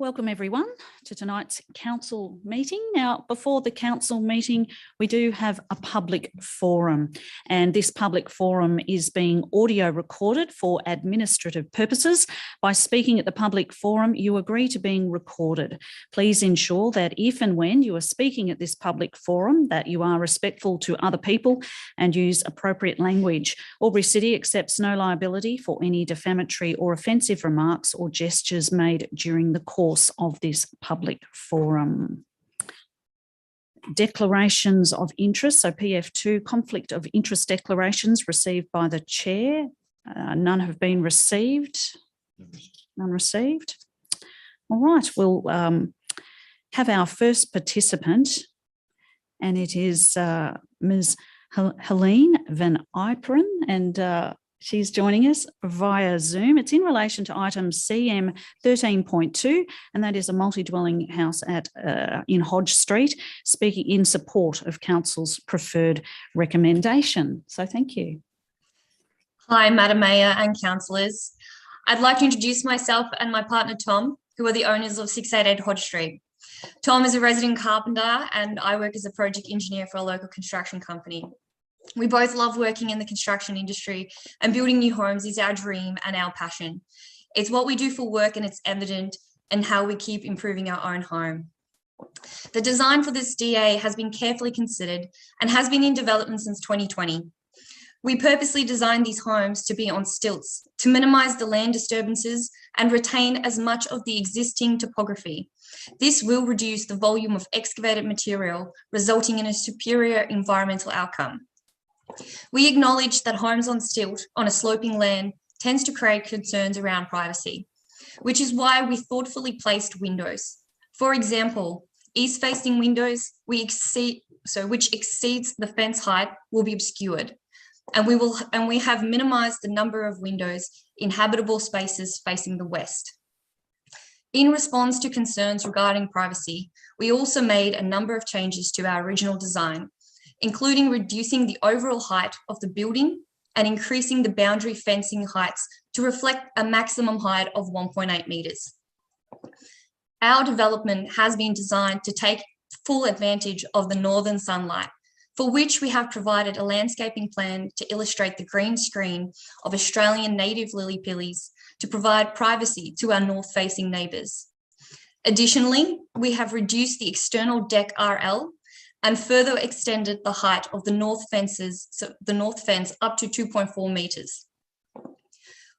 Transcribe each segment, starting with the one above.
Welcome everyone to tonight's council meeting. Now, before the council meeting, we do have a public forum, and this public forum is being audio recorded for administrative purposes. By speaking at the public forum, you agree to being recorded. Please ensure that if and when you are speaking at this public forum, that you are respectful to other people and use appropriate language. Albury City accepts no liability for any defamatory or offensive remarks or gestures made during the course of this public forum. Declarations of interest, so PF2, conflict of interest declarations received by the chair. None have been received. None received. All right, we'll have our first participant, and it is Ms. Helene Vanimperin, and she's joining us via Zoom. It's in relation to item CM 13.2, and that is a multi-dwelling house in Hodge Street, speaking in support of Council's preferred recommendation. So thank you. Hi, Madam Mayor and councillors. I'd like to introduce myself and my partner, Tom, who are the owners of 688 Hodge Street. Tom is a resident carpenter and I work as a project engineer for a local construction company. We both love working in the construction industry, and building new homes is our dream and our passion. It's what we do for work, and it's evident in how we keep improving our own home. The design for this DA has been carefully considered and has been in development since 2020. We purposely designed these homes to be on stilts to minimise the land disturbances and retain as much of the existing topography. This will reduce the volume of excavated material, resulting in a superior environmental outcome. We acknowledge that homes on stilt on a sloping land tends to create concerns around privacy, which is why we thoughtfully placed windows. For example, east-facing windows which exceeds the fence height will be obscured, and we have minimised the number of windows in habitable spaces facing the west. In response to concerns regarding privacy, we also made a number of changes to our original design, including reducing the overall height of the building and increasing the boundary fencing heights to reflect a maximum height of 1.8 metres. Our development has been designed to take full advantage of the northern sunlight, for which we have provided a landscaping plan to illustrate the green screen of Australian native lily pillies to provide privacy to our north-facing neighbours. Additionally, we have reduced the external deck RL and further extended the height of the north fence up to 2.4 metres.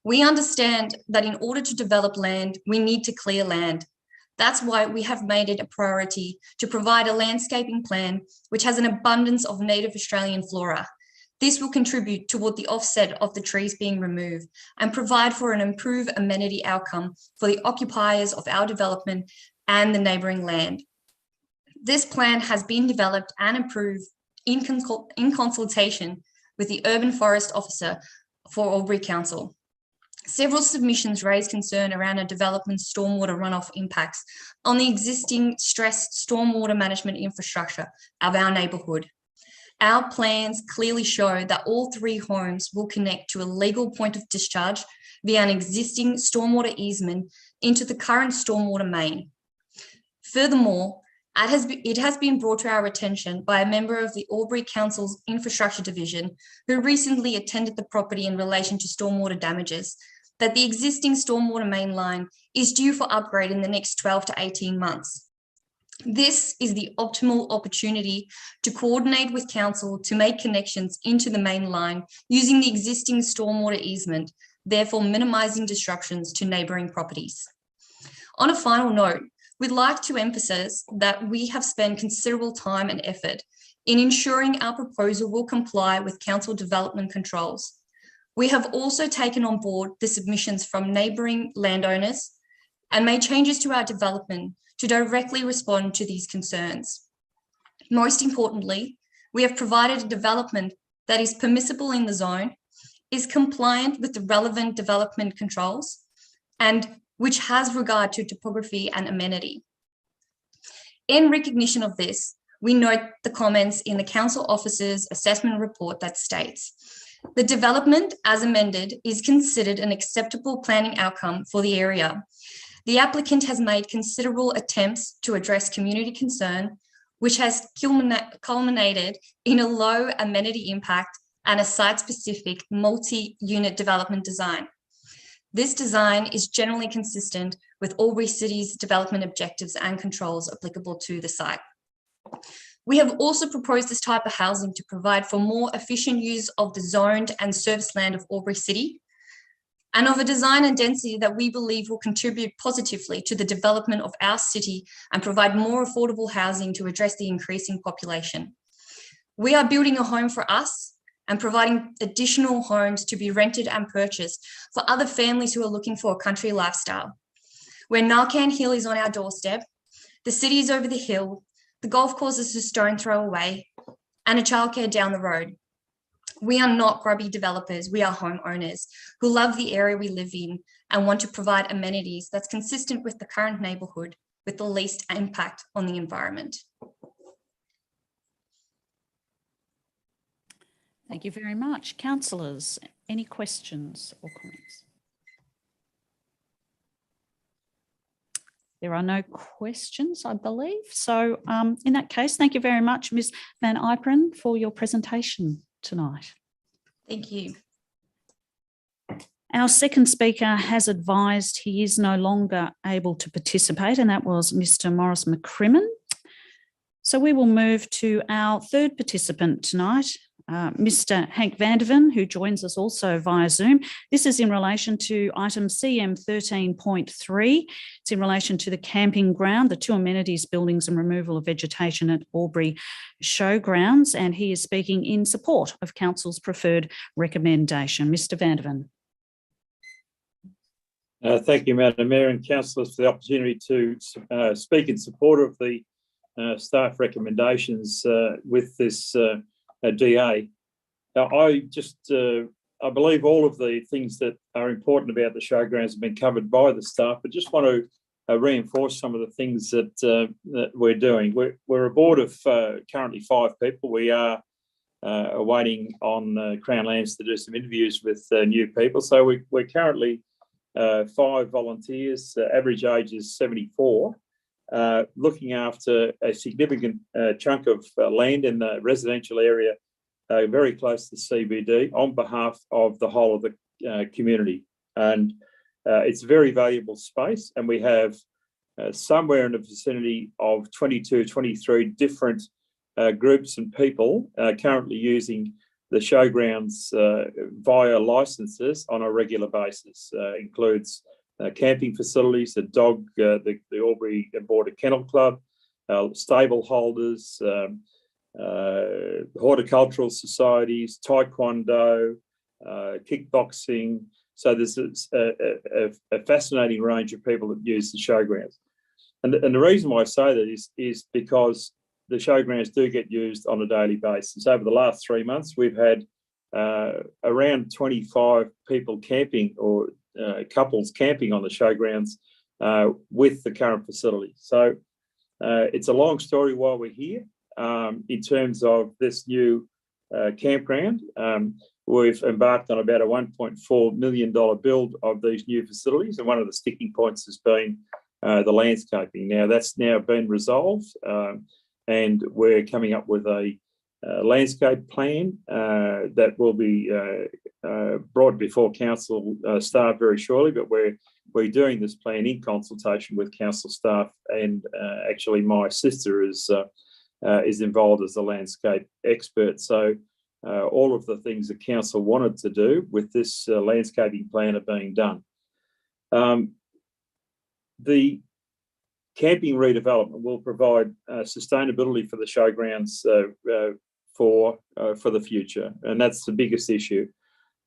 We understand that in order to develop land, we need to clear land. That's why we have made it a priority to provide a landscaping plan which has an abundance of native Australian flora. This will contribute toward the offset of the trees being removed and provide for an improved amenity outcome for the occupiers of our development and the neighbouring land. This plan has been developed and approved in consultation with the Urban Forest Officer for Albury Council. Several submissions raised concern around a development's stormwater runoff impacts on the existing stressed stormwater management infrastructure of our neighbourhood. Our plans clearly show that all three homes will connect to a legal point of discharge via an existing stormwater easement into the current stormwater main. Furthermore, it has been brought to our attention by a member of the Albury Council's Infrastructure Division who recently attended the property in relation to stormwater damages that the existing stormwater main line is due for upgrade in the next 12 to 18 months. This is the optimal opportunity to coordinate with Council to make connections into the main line using the existing stormwater easement, therefore minimising disruptions to neighbouring properties. On a final note, we'd like to emphasise that we have spent considerable time and effort in ensuring our proposal will comply with council development controls. We have also taken on board the submissions from neighbouring landowners and made changes to our development to directly respond to these concerns. Most importantly, we have provided a development that is permissible in the zone, is compliant with the relevant development controls, and which has regard to topography and amenity. In recognition of this, we note the comments in the Council Officer's assessment report that states, the development as amended is considered an acceptable planning outcome for the area The applicant has made considerable attempts to address community concern, which has culminated in a low amenity impact and a site-specific multi-unit development design. This design is generally consistent with Albury City's development objectives and controls applicable to the site. We have also proposed this type of housing to provide for more efficient use of the zoned and serviced land of Albury City, and of a design and density that we believe will contribute positively to the development of our city and provide more affordable housing to address the increasing population. We are building a home for us and providing additional homes to be rented and purchased for other families who are looking for a country lifestyle. Where Narcan Hill is on our doorstep, the city is over the hill, the golf course is a stone throw away, and a childcare down the road. We are not grubby developers, we are homeowners who love the area we live in and want to provide amenities that's consistent with the current neighbourhood with the least impact on the environment. Thank you very much. Councillors, any questions or comments? There are no questions, I believe. So in that case, thank you very much, Ms. Vanimperin, for your presentation tonight. Thank you. Our second speaker has advised he is no longer able to participate, and that was Mr. Maurice McCrimmon. So we will move to our third participant tonight, Mr. Hank Vandeven, who joins us also via Zoom. This is in relation to item CM 13.3. It's in relation to the camping ground, the two amenities, buildings and removal of vegetation at Albury Showgrounds, and he is speaking in support of Council's preferred recommendation. Mr. Vandeven. Thank you, Madam Mayor and councillors, for the opportunity to speak in support of the staff recommendations with this DA. Now, I believe all of the things that are important about the showgrounds have been covered by the staff, but just want to reinforce some of the things that we're doing. We're a board of currently 5 people. We are waiting on Crown Lands to do some interviews with new people. So we're currently 5 volunteers, average age is 74, looking after a significant chunk of land in the residential area very close to CBD on behalf of the whole of the community. And it's very valuable space, and we have somewhere in the vicinity of 22, 23 different groups and people currently using the showgrounds via licenses on a regular basis. Includes camping facilities, the Albury Border Kennel Club, stable holders, horticultural societies, taekwondo, kickboxing. So there's a fascinating range of people that use the showgrounds. And the reason why I say that is because the showgrounds do get used on a daily basis. Over the last 3 months, we've had around 25 people camping or couples camping on the showgrounds with the current facility. So it's a long story why we're here. In terms of this new campground, we've embarked on about a $1.4 million build of these new facilities, and one of the sticking points has been the landscaping. Now that's now been resolved, and we're coming up with a landscape plan that will be brought before council staff very shortly, but we're doing this plan in consultation with council staff, and actually my sister is involved as a landscape expert. So all of the things that council wanted to do with this landscaping plan are being done. The camping redevelopment will provide sustainability for the showgrounds for the future, and that's the biggest issue.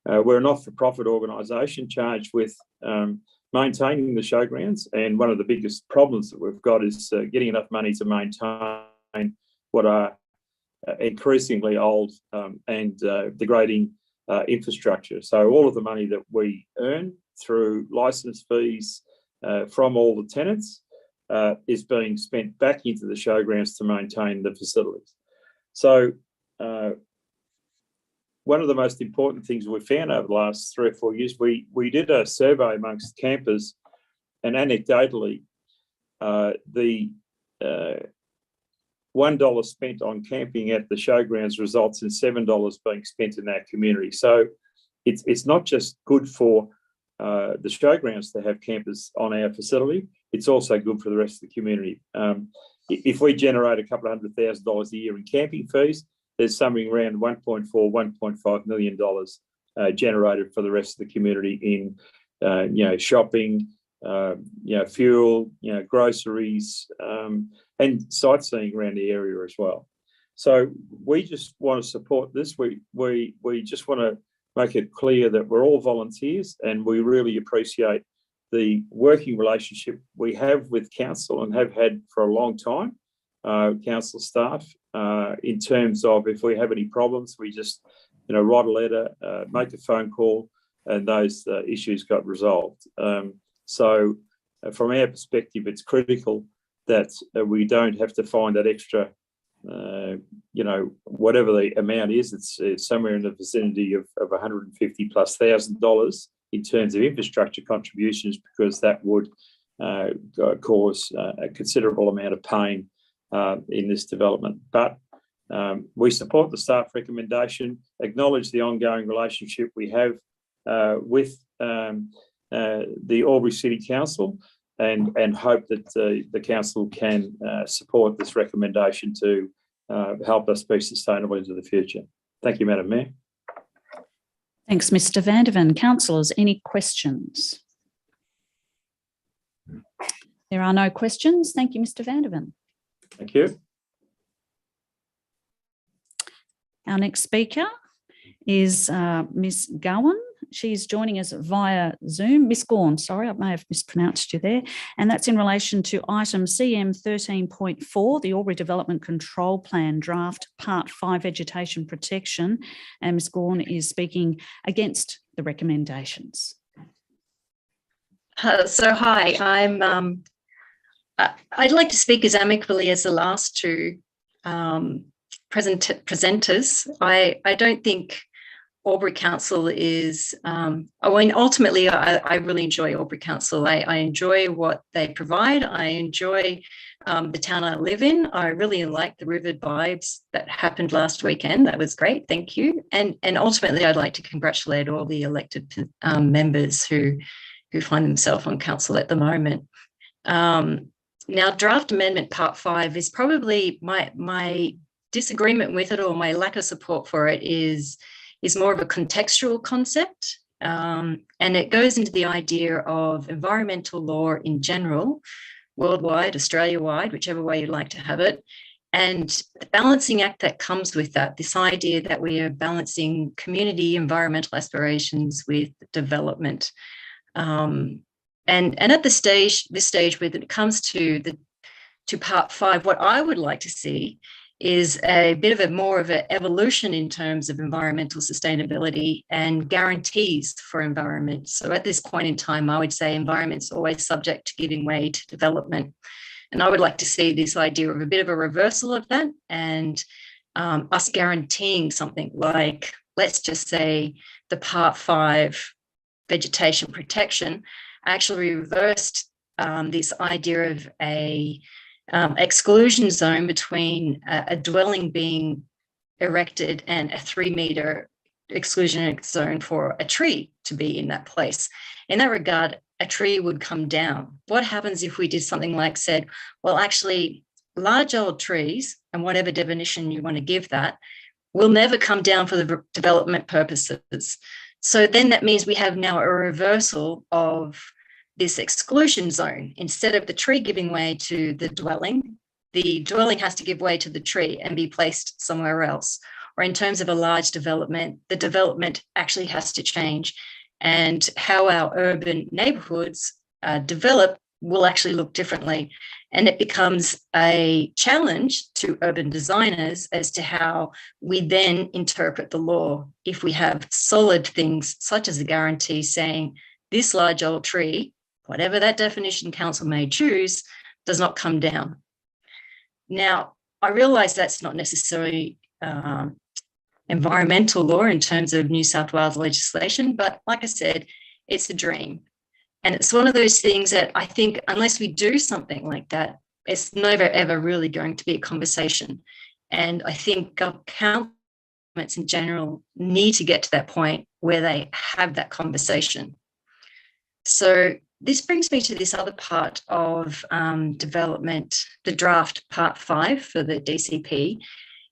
We're a not-for-profit organisation charged with maintaining the showgrounds, and one of the biggest problems that we've got is getting enough money to maintain what are increasingly old and degrading infrastructure. So all of the money that we earn through licence fees from all the tenants is being spent back into the showgrounds to maintain the facilities. So one of the most important things we found over the last 3 or 4 years, we did a survey amongst campers, And anecdotally, the $1 spent on camping at the showgrounds results in $7 being spent in our community. So it's not just good for the showgrounds to have campers on our facility, it's also good for the rest of the community. If we generate a couple of $100,000 a year in camping fees, there's something around $1.5 million generated for the rest of the community in shopping, fuel, groceries, and sightseeing around the area as well. So we just want to support this. We just want to make it clear that we're all volunteers, and we really appreciate the working relationship we have with council and have had for a long time, council staff, in terms of if we have any problems, we just write a letter, make a phone call, and those issues got resolved. So from our perspective, it's critical that we don't have to find that extra, whatever the amount is, it's somewhere in the vicinity of $150,000+ in terms of infrastructure contributions, because that would cause a considerable amount of pain in this development. But we support the staff recommendation, acknowledge the ongoing relationship we have with the Albury City Council, and hope that the council can support this recommendation to help us be sustainable into the future. Thank you, Madam Mayor. Thanks, Mr. Vandeven. Councillors, any questions? There are no questions. Thank you, Mr. Vandeven. Thank you. Our next speaker is Ms. Gowan. She's joining us via Zoom. Ms. Gowan, sorry, I may have mispronounced you there. And that's in relation to item CM 13.4, the Albury Development Control Plan Draft Part 5 Vegetation Protection. And Ms. Gowan is speaking against the recommendations. So hi, I'd like to speak as amicably as the last two presenters. I don't think Albury Council is, ultimately, I really enjoy Albury Council. I enjoy what they provide. I enjoy the town I live in. I really like the river vibes that happened last weekend. That was great. Thank you. And ultimately, I'd like to congratulate all the elected members who find themselves on council at the moment. Now, draft amendment part 5 is probably my disagreement with it, or my lack of support for it is more of a contextual concept, and it goes into the idea of environmental law in general, worldwide, Australia-wide, whichever way you'd like to have it, and the balancing act that comes with that, this idea that we are balancing community environmental aspirations with development. And at this stage, when it comes to part 5, what I would like to see is a bit of more of an evolution in terms of environmental sustainability and guarantees for environment. So at this point in time, I would say environment's always subject to giving way to development. And I would like to see this idea of a bit of a reversal of that, and us guaranteeing something like, let's just say, the part 5 vegetation protection actually reversed this idea of a exclusion zone between a dwelling being erected and a 3-metre exclusion zone for a tree to be in that place. In that regard, a tree would come down. What happens if we did something like said, well, actually, large old trees, and whatever definition you want to give that, will never come down for the development purposes. So then that means we have now a reversal of this exclusion zone. Instead of the tree giving way to the dwelling has to give way to the tree and be placed somewhere else. Or in terms of a large development, the development actually has to change, and how our urban neighbourhoods develop will actually look differently. And it becomes a challenge to urban designers as to how we then interpret the law. If we have solid things such as a guarantee saying this large old tree, whatever that definition council may choose, does not come down. Now, I realise that's not necessarily environmental law in terms of New South Wales legislation, but like I said, it's a dream. And it's one of those things that I think unless we do something like that, it's never, ever really going to be a conversation. And I think governments in general need to get to that point where they have that conversation. So this brings me to this other part of development, the draft part 5 for the DCP,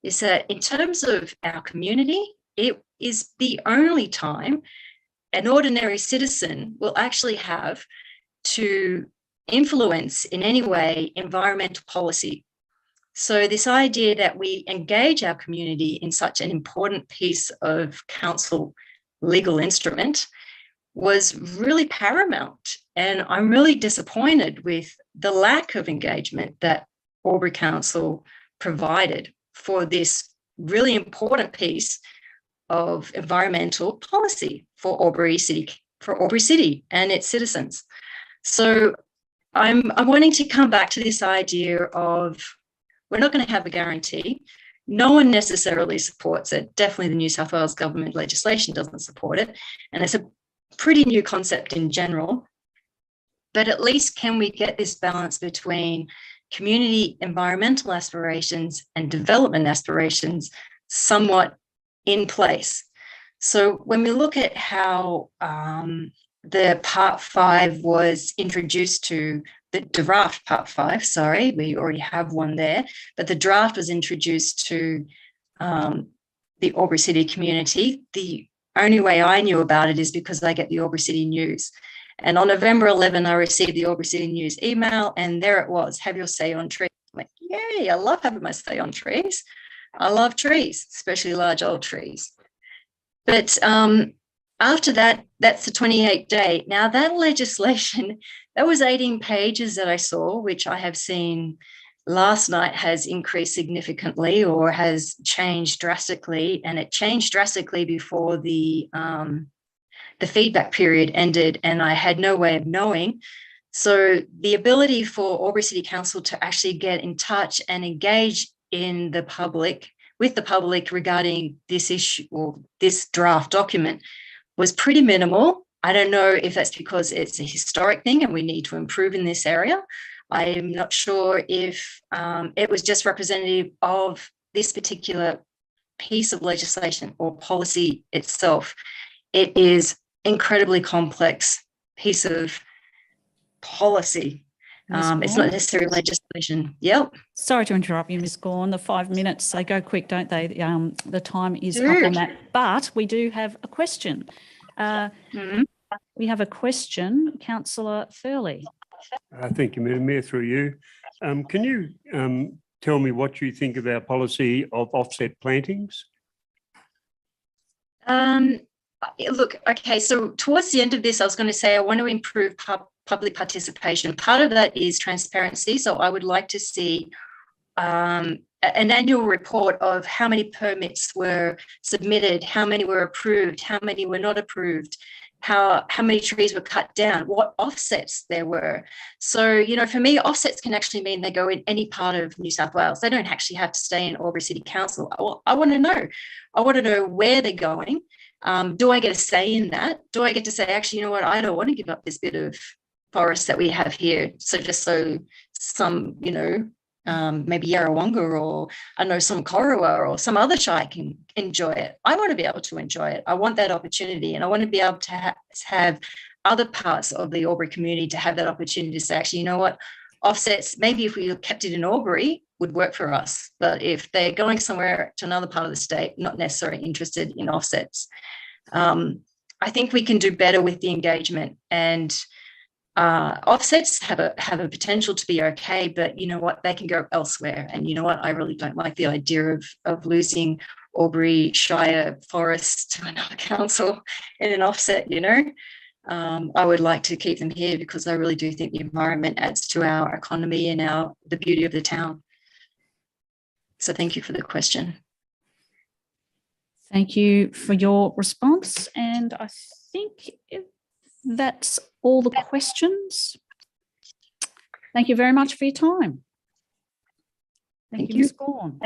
is that in terms of our community, it is the only time an ordinary citizen will actually have to influence in any way environmental policy. So this idea that we engage our community in such an important piece of council legal instrument was really paramount. And I'm really disappointed with the lack of engagement that Albury Council provided for this really important piece of environmental policy for Albury City and its citizens. So I'm wanting to come back to this idea of we're not going to have a guarantee. No one necessarily supports it. Definitely the New South Wales government legislation doesn't support it. And it's a pretty new concept in general. But at least can we get this balance between community environmental aspirations and development aspirations somewhat in place? So when we look at how the part 5 was introduced to the draft part 5, sorry, we already have one there, but the draft was introduced to the Albury City community. The only way I knew about it is because I get the Albury City News. And on November 11, I received the Albury City News email, and there it was, have your say on trees. I'm like, yay, I love having my say on trees. I love trees, especially large old trees. But after that, that's the 28th day. Now that legislation, that was 18 pages that I saw, which I have seen last night has increased significantly or has changed drastically. And it changed drastically before the feedback period ended, and I had no way of knowing. So the ability for Albury City Council to actually get in touch and engage in the public, with the public regarding this issue or this draft document was pretty minimal. I don't know if that's because it's a historic thing and we need to improve in this area. I'm not sure if it was just representative of this particular piece of legislation or policy itself. It is incredibly complex piece of policy. It's not necessarily legislation. Yep. Sorry to interrupt you, Ms. Gowan. The 5 minutes, they go quick, don't they? The time is up on that. But we do have a question. We have a question, Councillor Thurley. Thank you, Madam Mayor, through you. Can you tell me what you think of our policy of offset plantings? Look, okay, so towards the end of this, I was going to say I want to improve public participation. Part of that is transparency. So I would like to see an annual report of how many permits were submitted, how many were approved, how many were not approved, how many trees were cut down, what offsets there were. So, you know, for me, offsets can actually mean they go in any part of New South Wales. They don't actually have to stay in Albury City Council. I want to know. I want to know where they're going. Do I get a say in that? Do I get to say, actually, you know what, I don't want to give up this bit of forest that we have here. So just so some, you know, maybe Yarrawonga or I know some Corowa or some other shire can enjoy it. I want to be able to enjoy it. I want that opportunity, and I want to be able to have other parts of the Albury community to have that opportunity to say, actually, you know what, offsets, maybe if we kept it in Albury, would work for us. But if they're going somewhere to another part of the state, not necessarily interested in offsets. I think we can do better with the engagement, and offsets have a potential to be okay, but you know what, they can go elsewhere. And you know what, I really don't like the idea of losing Albury Shire Forest to another council in an offset, you know. I would like to keep them here because I really do think the environment adds to our economy and the beauty of the town. So thank you for the question. Thank you for your response. And I think that's all the questions. Thank you very much for your time. Thank you, Ms. Gowan.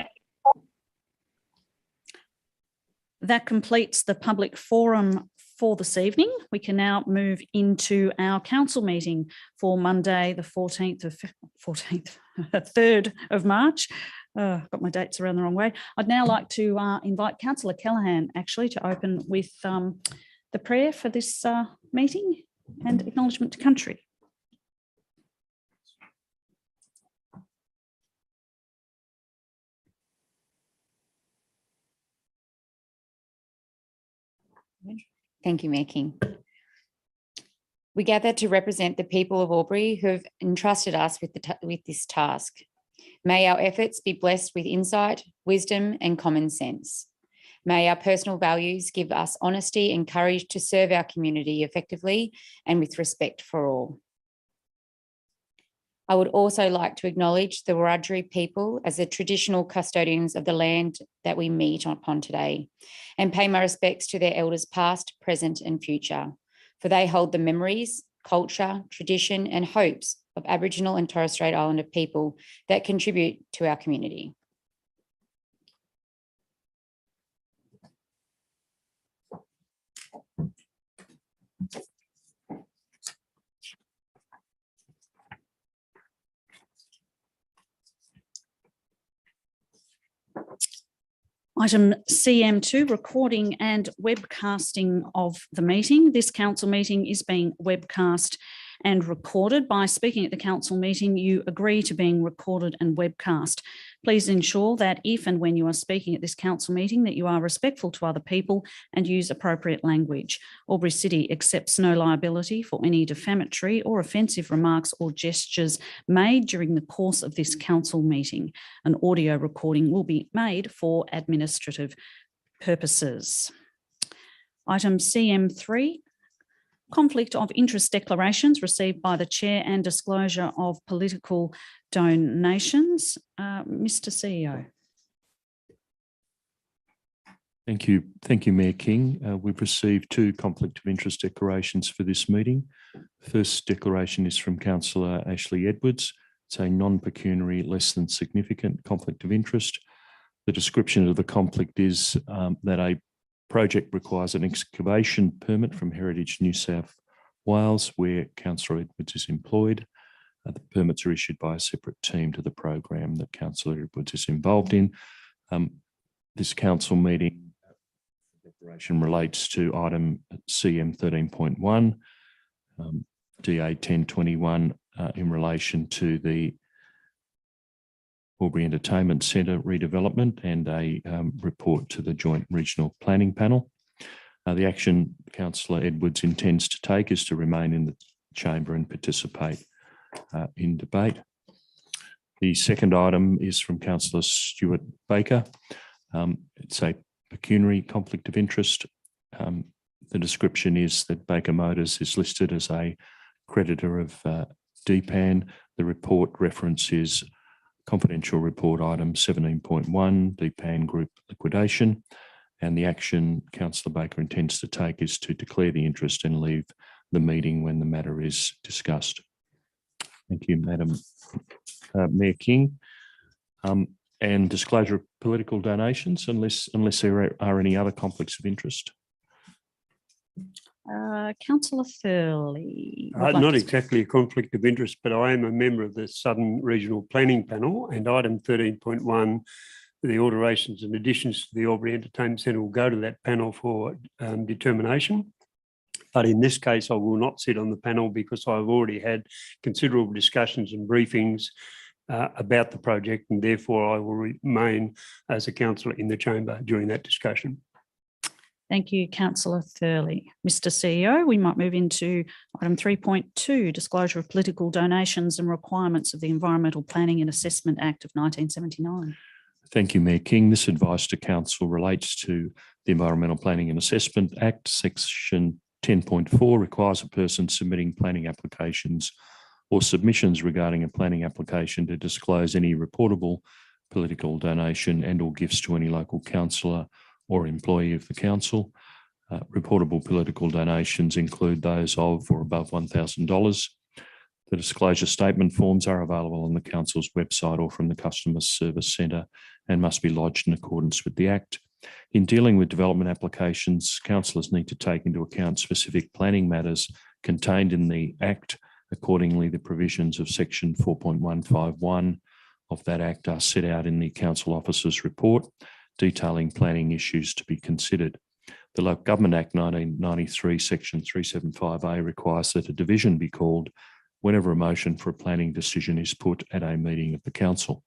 That completes the public forum for this evening. We can now move into our council meeting for Monday, the 3rd of March. Got my dates around the wrong way. I'd now like to invite Councillor Callaghan actually to open with the prayer for this meeting and acknowledgement to country. Thank you, Mayor King. We gather to represent the people of Albury who have entrusted us with this task. May our efforts be blessed with insight, wisdom, and common sense. May our personal values give us honesty and courage to serve our community effectively and with respect for all. I would also like to acknowledge the Wiradjuri people as the traditional custodians of the land that we meet upon today, and pay my respects to their elders past, present, and future, for they hold the memories, culture, tradition, and hopes of Aboriginal and Torres Strait Islander people that contribute to our community. Item CM2, recording and webcasting of the meeting. This council meeting is being webcast and recorded. By speaking at the council meeting, you agree to being recorded and webcast. Please ensure that if and when you are speaking at this council meeting that you are respectful to other people and use appropriate language. Albury City accepts no liability for any defamatory or offensive remarks or gestures made during the course of this council meeting. An audio recording will be made for administrative purposes. Item CM3, conflict of interest declarations received by the chair and disclosure of political donations. Mr. CEO. Thank you, Mayor King. We've received 2 conflict of interest declarations for this meeting. First declaration is from Councillor Ashley Edwards. It's a non-pecuniary, less than significant conflict of interest. The description of the conflict is that a project requires an excavation permit from Heritage New South Wales, where Councillor Edwards is employed. The permits are issued by a separate team to the program that Councillor Edwards is involved in. This council meeting declaration relates to item CM 13.1, DA 1021, in relation to the Albury Entertainment Centre redevelopment and a report to the Joint Regional Planning Panel. The action Councillor Edwards intends to take is to remain in the chamber and participate in debate. The second item is from Councillor Stuart Baker. It's a pecuniary conflict of interest. The description is that Baker Motors is listed as a creditor of DPAN. The report reference is confidential report item 17.1, DPAN Group liquidation, and the action Councillor Baker intends to take is to declare the interest and leave the meeting when the matter is discussed. Thank you, Madam Mayor King. And disclosure of political donations, unless there are any other conflicts of interest. Councillor Thurley. Not exactly a conflict of interest, but I am a member of the Southern Regional Planning Panel, and item 13.1, the alterations and additions to the Albury Entertainment Centre will go to that panel for determination. But in this case, I will not sit on the panel because I've already had considerable discussions and briefings about the project, and therefore I will remain as a councillor in the chamber during that discussion. Thank you, Councillor Thurley. Mr. CEO, we might move into item 3.2, disclosure of political donations and requirements of the Environmental Planning and Assessment Act of 1979. Thank you, Mayor King. This advice to council relates to the Environmental Planning and Assessment Act. Section 10.4 requires a person submitting planning applications or submissions regarding a planning application to disclose any reportable political donation and or gifts to any local councillor or employee of the council. Reportable political donations include those of or above $1,000. The disclosure statement forms are available on the council's website or from the Customer Service Centre and must be lodged in accordance with the Act. In dealing with development applications, councillors need to take into account specific planning matters contained in the Act. Accordingly, the provisions of section 4.151 of that Act are set out in the Council Officer's report, detailing planning issues to be considered. The Local Government Act 1993, section 375A requires that a division be called whenever a motion for a planning decision is put at a meeting of the council.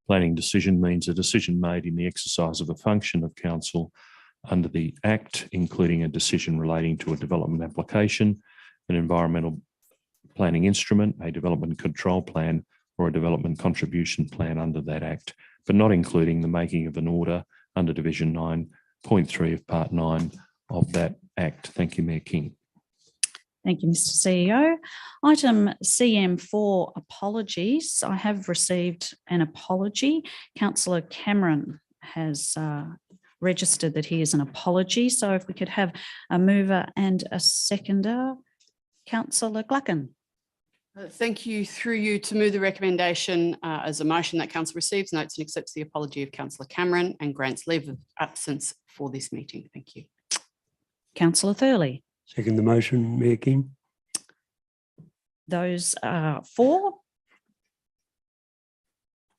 Planning decision means a decision made in the exercise of a function of council under the Act, including a decision relating to a development application, an environmental planning instrument, a development control plan, or a development contribution plan under that Act, but not including the making of an order under Division 9.3 of Part 9 of that Act. Thank you, Mayor King. Thank you, Mr. CEO. Item CM4, apologies. I have received an apology. Councillor Cameron has registered that he is an apology. So if we could have a mover and a seconder. Councillor Gluckin. Thank you. Through you to move the recommendation as a motion that council receives, notes and accepts the apology of Councillor Cameron and grants leave of absence for this meeting. Thank you. Councillor Thurley. Second the motion, Mayor King. Those are for.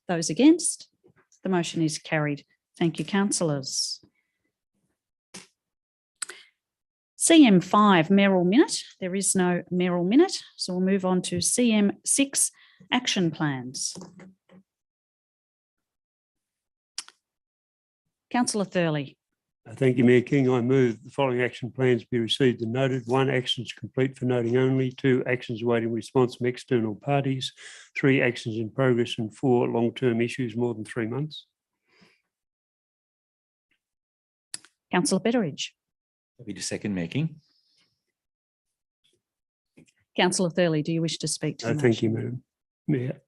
Those against. The motion is carried. Thank you, councillors. CM5, mayoral minute. There is no mayoral minute, so we'll move on to CM6, action plans. Councillor Thurley. Thank you, Mayor King. I move the following action plans be received and noted. 1, actions complete for noting only. 2, actions awaiting response from external parties. 3, actions in progress. And 4, long-term issues more than 3 months. Councillor Betteridge. Happy to second, Mayor King. Councillor Thurley, do you wish to speak to the Thank you, motion? Madam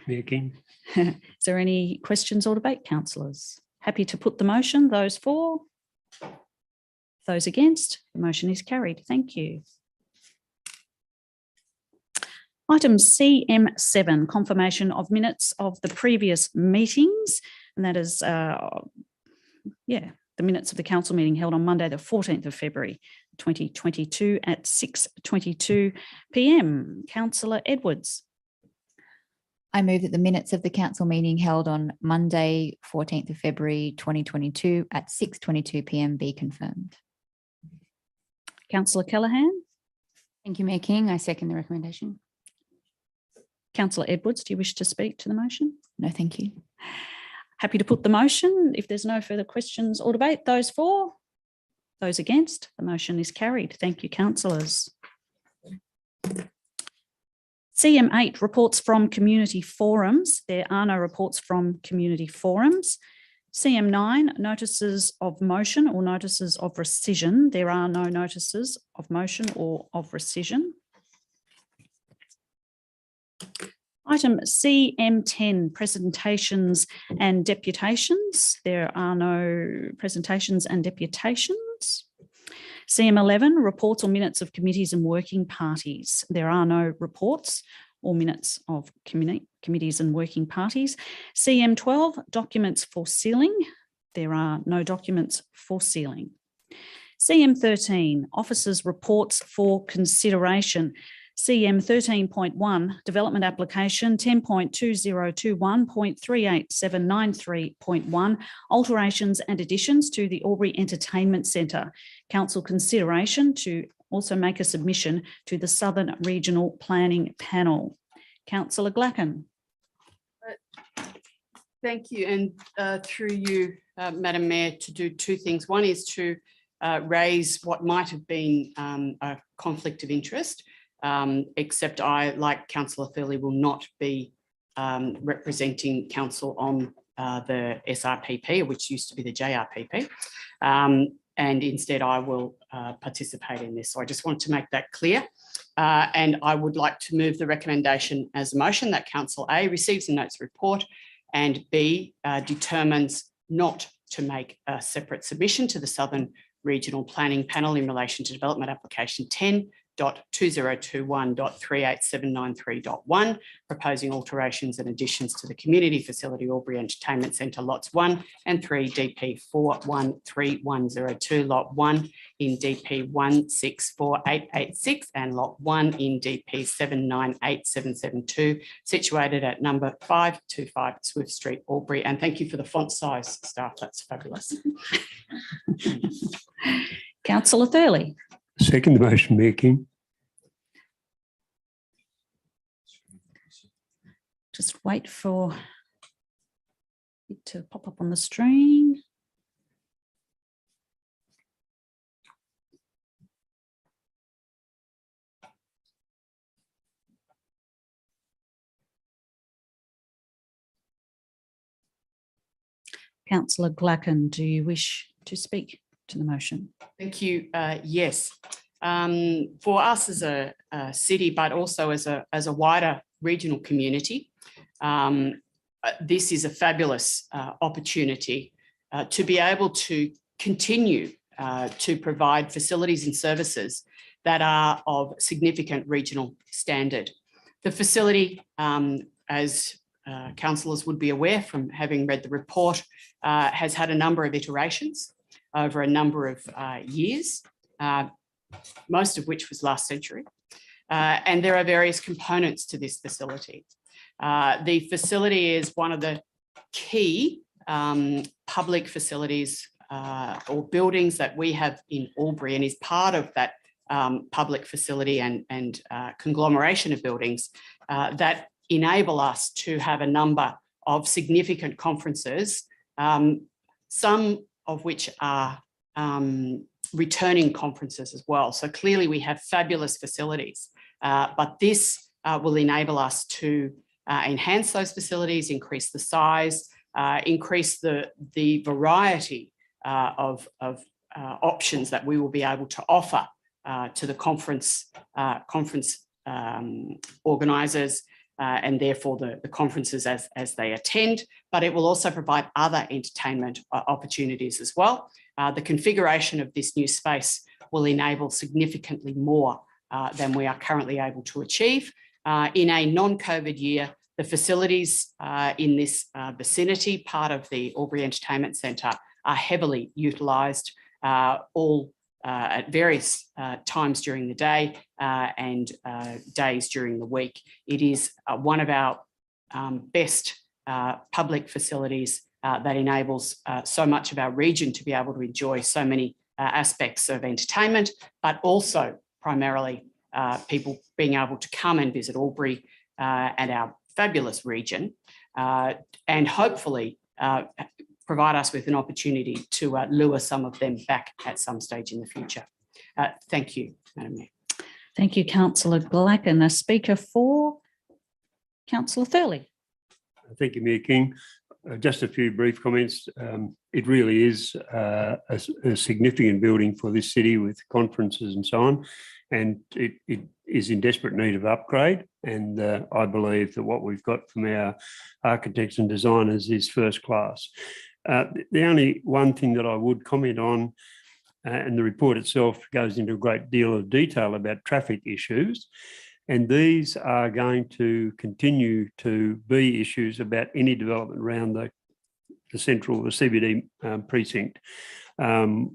Mayor King. Is there any questions or debate, councillors? Happy to put the motion. Those for? Those against? The motion is carried. Thank you. Item CM7, confirmation of minutes of the previous meetings, and that is, the minutes of the council meeting held on Monday, the 14th of February, 2022 at 6:22 p.m. Councillor Edwards. I move that the minutes of the council meeting held on Monday, 14th of February, 2022 at 6:22 p.m. be confirmed. Councillor Callaghan. Thank you, Mayor King. I second the recommendation. Councillor Edwards, do you wish to speak to the motion? No, thank you. Happy to put the motion. If there's no further questions or debate, those for? Those against? The motion is carried. Thank you, councillors. CM8, reports from community forums. There are no reports from community forums. CM9, notices of motion or notices of rescission. There are no notices of motion or of rescission. Item CM10, presentations and deputations. There are no presentations and deputations. CM11, reports or minutes of committees and working parties. There are no reports or minutes of committees and working parties. CM12, documents for sealing. There are no documents for sealing. CM13, officers' reports for consideration. CM 13.1, development application 10.2021.38793.1, alterations and additions to the Albury Entertainment Centre. Council consideration to also make a submission to the Southern Regional Planning Panel. Councillor Gluckin. Thank you. And through you, Madam Mayor, to do 2 things. One is to raise what might have been a conflict of interest, except I, like Councillor Thurley, will not be representing council on the SRPP, which used to be the JRPP. And instead I will participate in this. So I just want to make that clear. And I would like to move the recommendation as a motion that Council A receives and notes report, and B determines not to make a separate submission to the Southern Regional Planning Panel in relation to development application 1.2021.38793.1, proposing alterations and additions to the community facility Albury Entertainment Centre lots 1 and 3 DP 413102 lot 1 in DP 164886 and lot 1 in DP 798772, situated at number 525 Swift Street, Albury. And thank you for the font size, staff. That's fabulous. Councillor Thurley. Second the motion, Mayor King. Just wait for it to pop up on the screen. Councillor Glacken, do you wish to speak to the motion? Thank you. Yes. For us as a city, but also as a wider regional community, this is a fabulous opportunity to be able to continue to provide facilities and services that are of significant regional standard. The facility, as councillors would be aware from having read the report, has had a number of iterations over a number of years, most of which was last century. And there are various components to this facility. The facility is one of the key public facilities or buildings that we have in Albury, and is part of that public facility and conglomeration of buildings that enable us to have a number of significant conferences, some of which are returning conferences as well. So clearly we have fabulous facilities, but this will enable us to enhance those facilities, increase the size, increase the variety of options that we will be able to offer to the conference organisers, and therefore the conferences as they attend, but it will also provide other entertainment opportunities as well. The configuration of this new space will enable significantly more than we are currently able to achieve. In a non-COVID year, the facilities in this vicinity, part of the Albury Entertainment Centre, are heavily utilised, all at various times during the day and days during the week. It is one of our best public facilities that enables so much of our region to be able to enjoy so many aspects of entertainment, but also primarily people being able to come and visit Albury and our fabulous region, and hopefully provide us with an opportunity to lure some of them back at some stage in the future. Thank you, Madam Mayor. Thank you, Councillor Glacken. A speaker for Councillor Thurley. Thank you, Mayor King. Just a few brief comments. It really is a significant building for this city with conferences and so on, and it is in desperate need of upgrade. And I believe that what we've got from our architects and designers is first class. The only one thing that I would comment on, and the report itself goes into a great deal of detail about traffic issues, and these are going to continue to be issues about any development around the central, the CBD precinct.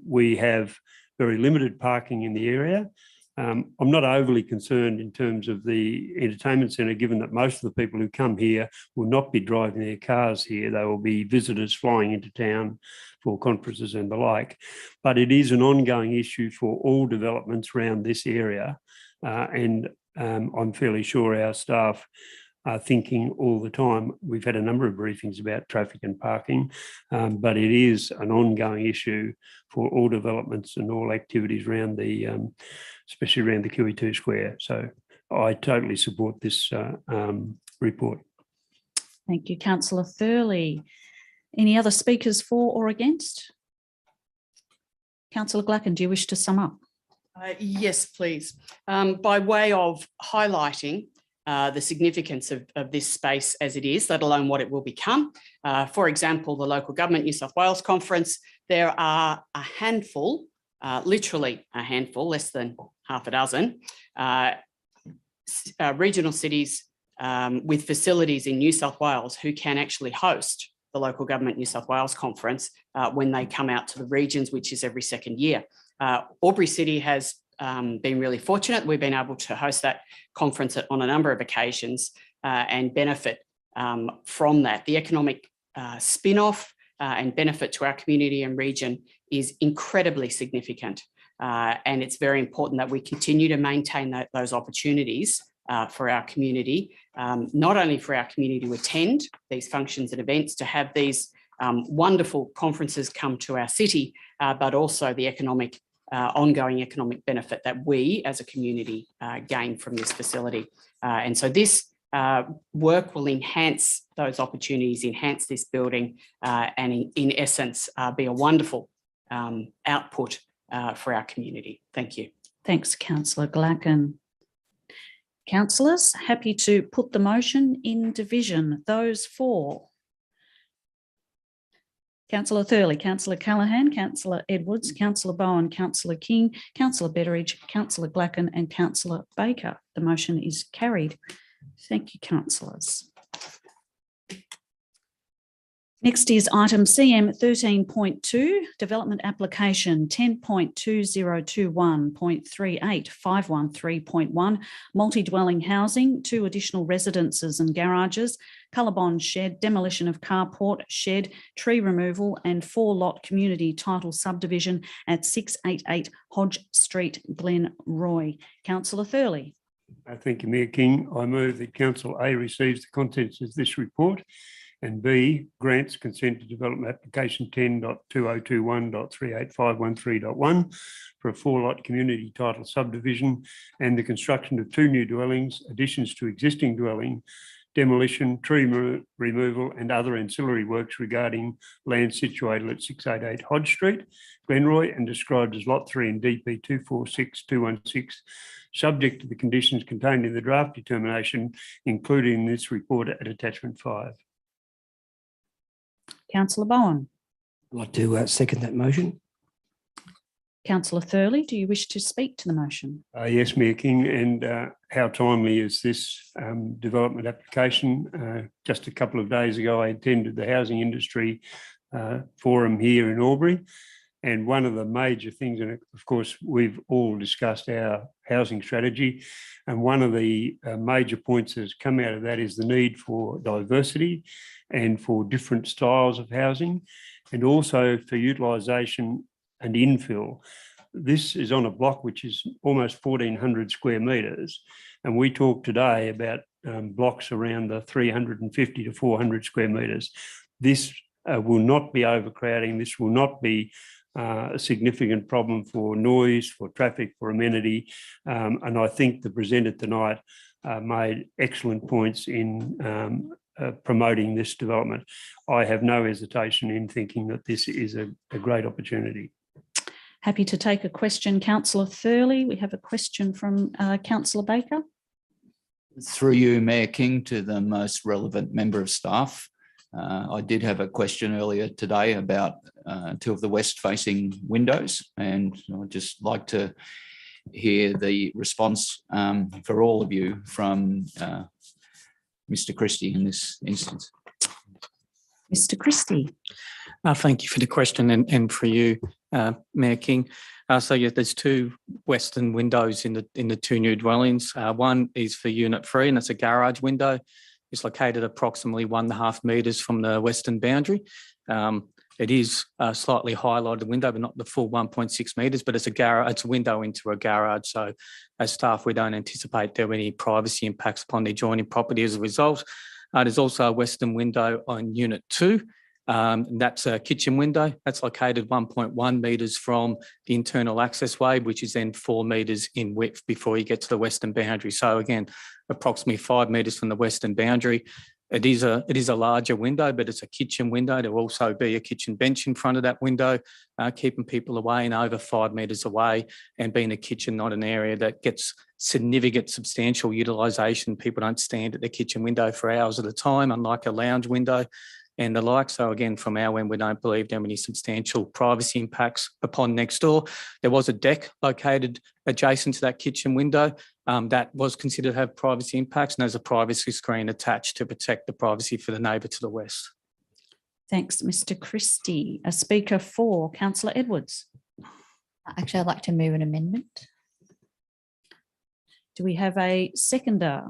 We have very limited parking in the area. I'm not overly concerned in terms of the entertainment centre, given that most of the people who come here will not be driving their cars here. They will be visitors flying into town for conferences and the like. But it is an ongoing issue for all developments around this area. And I'm fairly sure our staff are thinking all the time. We've had a number of briefings about traffic and parking, but it is an ongoing issue for all developments and all activities around the, especially around the QE2 square. So I totally support this report. Thank you, Councillor Thurley. Any other speakers for or against? Councillor Glacken, do you wish to sum up? Yes, please. By way of highlighting the significance of this space as it is, let alone what it will become. For example, the Local Government New South Wales Conference, there are a handful, literally a handful, less than half a dozen, regional cities with facilities in New South Wales who can actually host the Local Government New South Wales Conference when they come out to the regions, which is every second year. Albury City has been really fortunate. We've been able to host that conference on a number of occasions and benefit from that. The economic spin-off and benefit to our community and region is incredibly significant. And it's very important that we continue to maintain those opportunities for our community, not only for our community to attend these functions and events, to have these wonderful conferences come to our city, but also the ongoing economic benefit that we as a community gain from this facility. And so this work will enhance those opportunities, enhance this building, and in essence, be a wonderful output for our community. Thank you. Thanks, Councillor Glacken. Councillors, happy to put the motion in division. Those for: Councillor Thurley, Councillor Callaghan, Councillor Edwards, Councillor Bowen, Councillor King, Councillor Betteridge, Councillor Glacken and Councillor Baker. The motion is carried. Thank you, councillors. Next is item CM 13.2, development application 10.2021.38513.1, multi-dwelling housing, 2 additional residences and garages, colorbond shed, demolition of carport, shed, tree removal and 4-lot community title subdivision at 688 Hodge Street, Glenroy. Councillor Thurley. Thank you, Mayor King. I move that Council A receives the contents of this report and B, grants consent to development application 10.2021.38513.1 for a 4-lot community title subdivision and the construction of 2 new dwellings, additions to existing dwelling, demolition, tree removal and other ancillary works regarding land situated at 688 Hodge Street, Glenroy, and described as Lot 3 in DP 246216, subject to the conditions contained in the draft determination, including this report at attachment 5. Councillor Bowen. I'd like to second that motion. Councillor Thurley, do you wish to speak to the motion? Yes, Mayor King, and how timely is this development application? Just a couple of days ago, I attended the Housing Industry Forum here in Albury, and one of the major things, and of course, we've all discussed our housing strategy, and one of the major points that has come out of that is the need for diversity and for different styles of housing, and also for utilisation and infill. This is on a block which is almost 1,400 square metres, and we talked today about blocks around the 350 to 400 square metres. This will not be overcrowding. This will not be a significant problem for noise, for traffic, for amenity, and I think the presenter tonight made excellent points in promoting this development. I have no hesitation in thinking that this is a great opportunity. Happy to take a question. Councillor Thurley, we have a question from Councillor Baker. Through you, Mayor King, to the most relevant member of staff. I did have a question earlier today about 2 of the west-facing windows, and I'd just like to hear the response for all of you from Mr. Christie in this instance. Mr. Christie. Thank you for the question, and for you, Mayor King. So yeah, there's 2 western windows in the 2 new dwellings. One is for Unit 3, and it's a garage window. It's located approximately 1.5 metres from the western boundary. It is a slightly highlighted window, but not the full 1.6 metres, but it's a window into a garage. So as staff, we don't anticipate there are any privacy impacts upon the adjoining property as a result. There's also a western window on Unit 2. And that's a kitchen window. That's located 1.1 metres from the internal access way, which is then 4 metres in width before you get to the western boundary. So again, approximately 5 metres from the western boundary. It is a larger window, but it's a kitchen window. There will also be a kitchen bench in front of that window, keeping people away and over 5 metres away, and being a kitchen, not an area that gets significant substantial utilisation. People don't stand at their kitchen window for hours at a time, unlike a lounge window. and the like. So again, from our end, we don't believe there are any substantial privacy impacts upon next door. There was a deck located adjacent to that kitchen window that was considered to have privacy impacts, and there's a privacy screen attached to protect the privacy for the neighbour to the west. Thanks, Mr. Christie. A speaker for Councillor Edwards. Actually, I'd like to move an amendment. Do we have a seconder?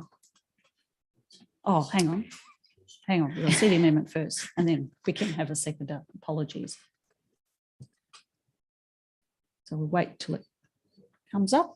Oh, hang on. Hang on. We'll see the amendment first and then we can have a seconder. Apologies. So we'll wait till it comes up.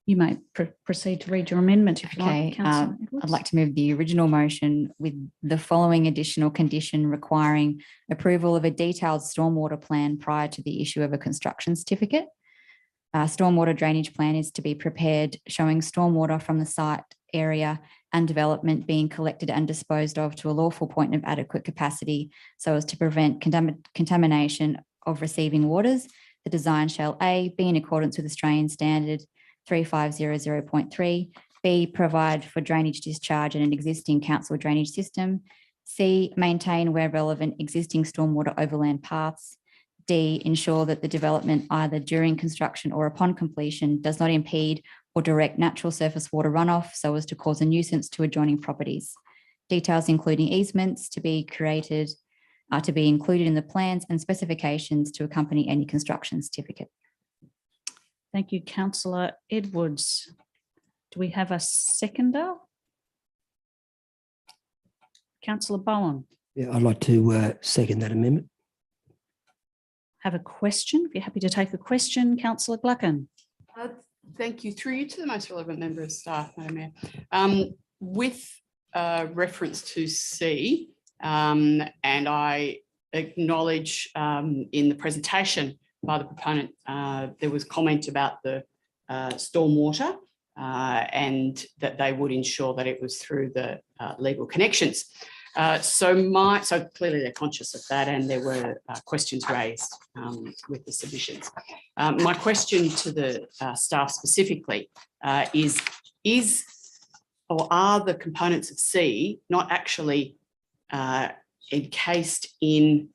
You may proceed to read your amendment if you like, Councillor Edwards. I'd like to move the original motion with the following additional condition requiring approval of a detailed stormwater plan prior to the issue of a construction certificate. Stormwater drainage plan is to be prepared showing stormwater from the site area and development being collected and disposed of to a lawful point of adequate capacity so as to prevent contamination of receiving waters. The design shall A, be in accordance with Australian Standard 3500.3, B, provide for drainage discharge in an existing council drainage system, C, maintain where relevant existing stormwater overland paths, D, ensure that the development either during construction or upon completion does not impede or direct natural surface water runoff so as to cause a nuisance to adjoining properties. Details including easements to be created are to be included in the plans and specifications to accompany any construction certificate. Thank you, Councillor Edwards. Do we have a seconder? Councillor Bowen. Yeah, I'd like to second that amendment. Have a question? If you're happy to take a question, Councillor Gluckin. Thank you. Through you to the most relevant member of staff, Madam Mayor. With reference to C, and I acknowledge in the presentation by the proponent, there was comment about the stormwater and that they would ensure that it was through the legal connections. So clearly they're conscious of that, and there were questions raised with the submissions. My question to the staff specifically is or are the components of C not actually encased in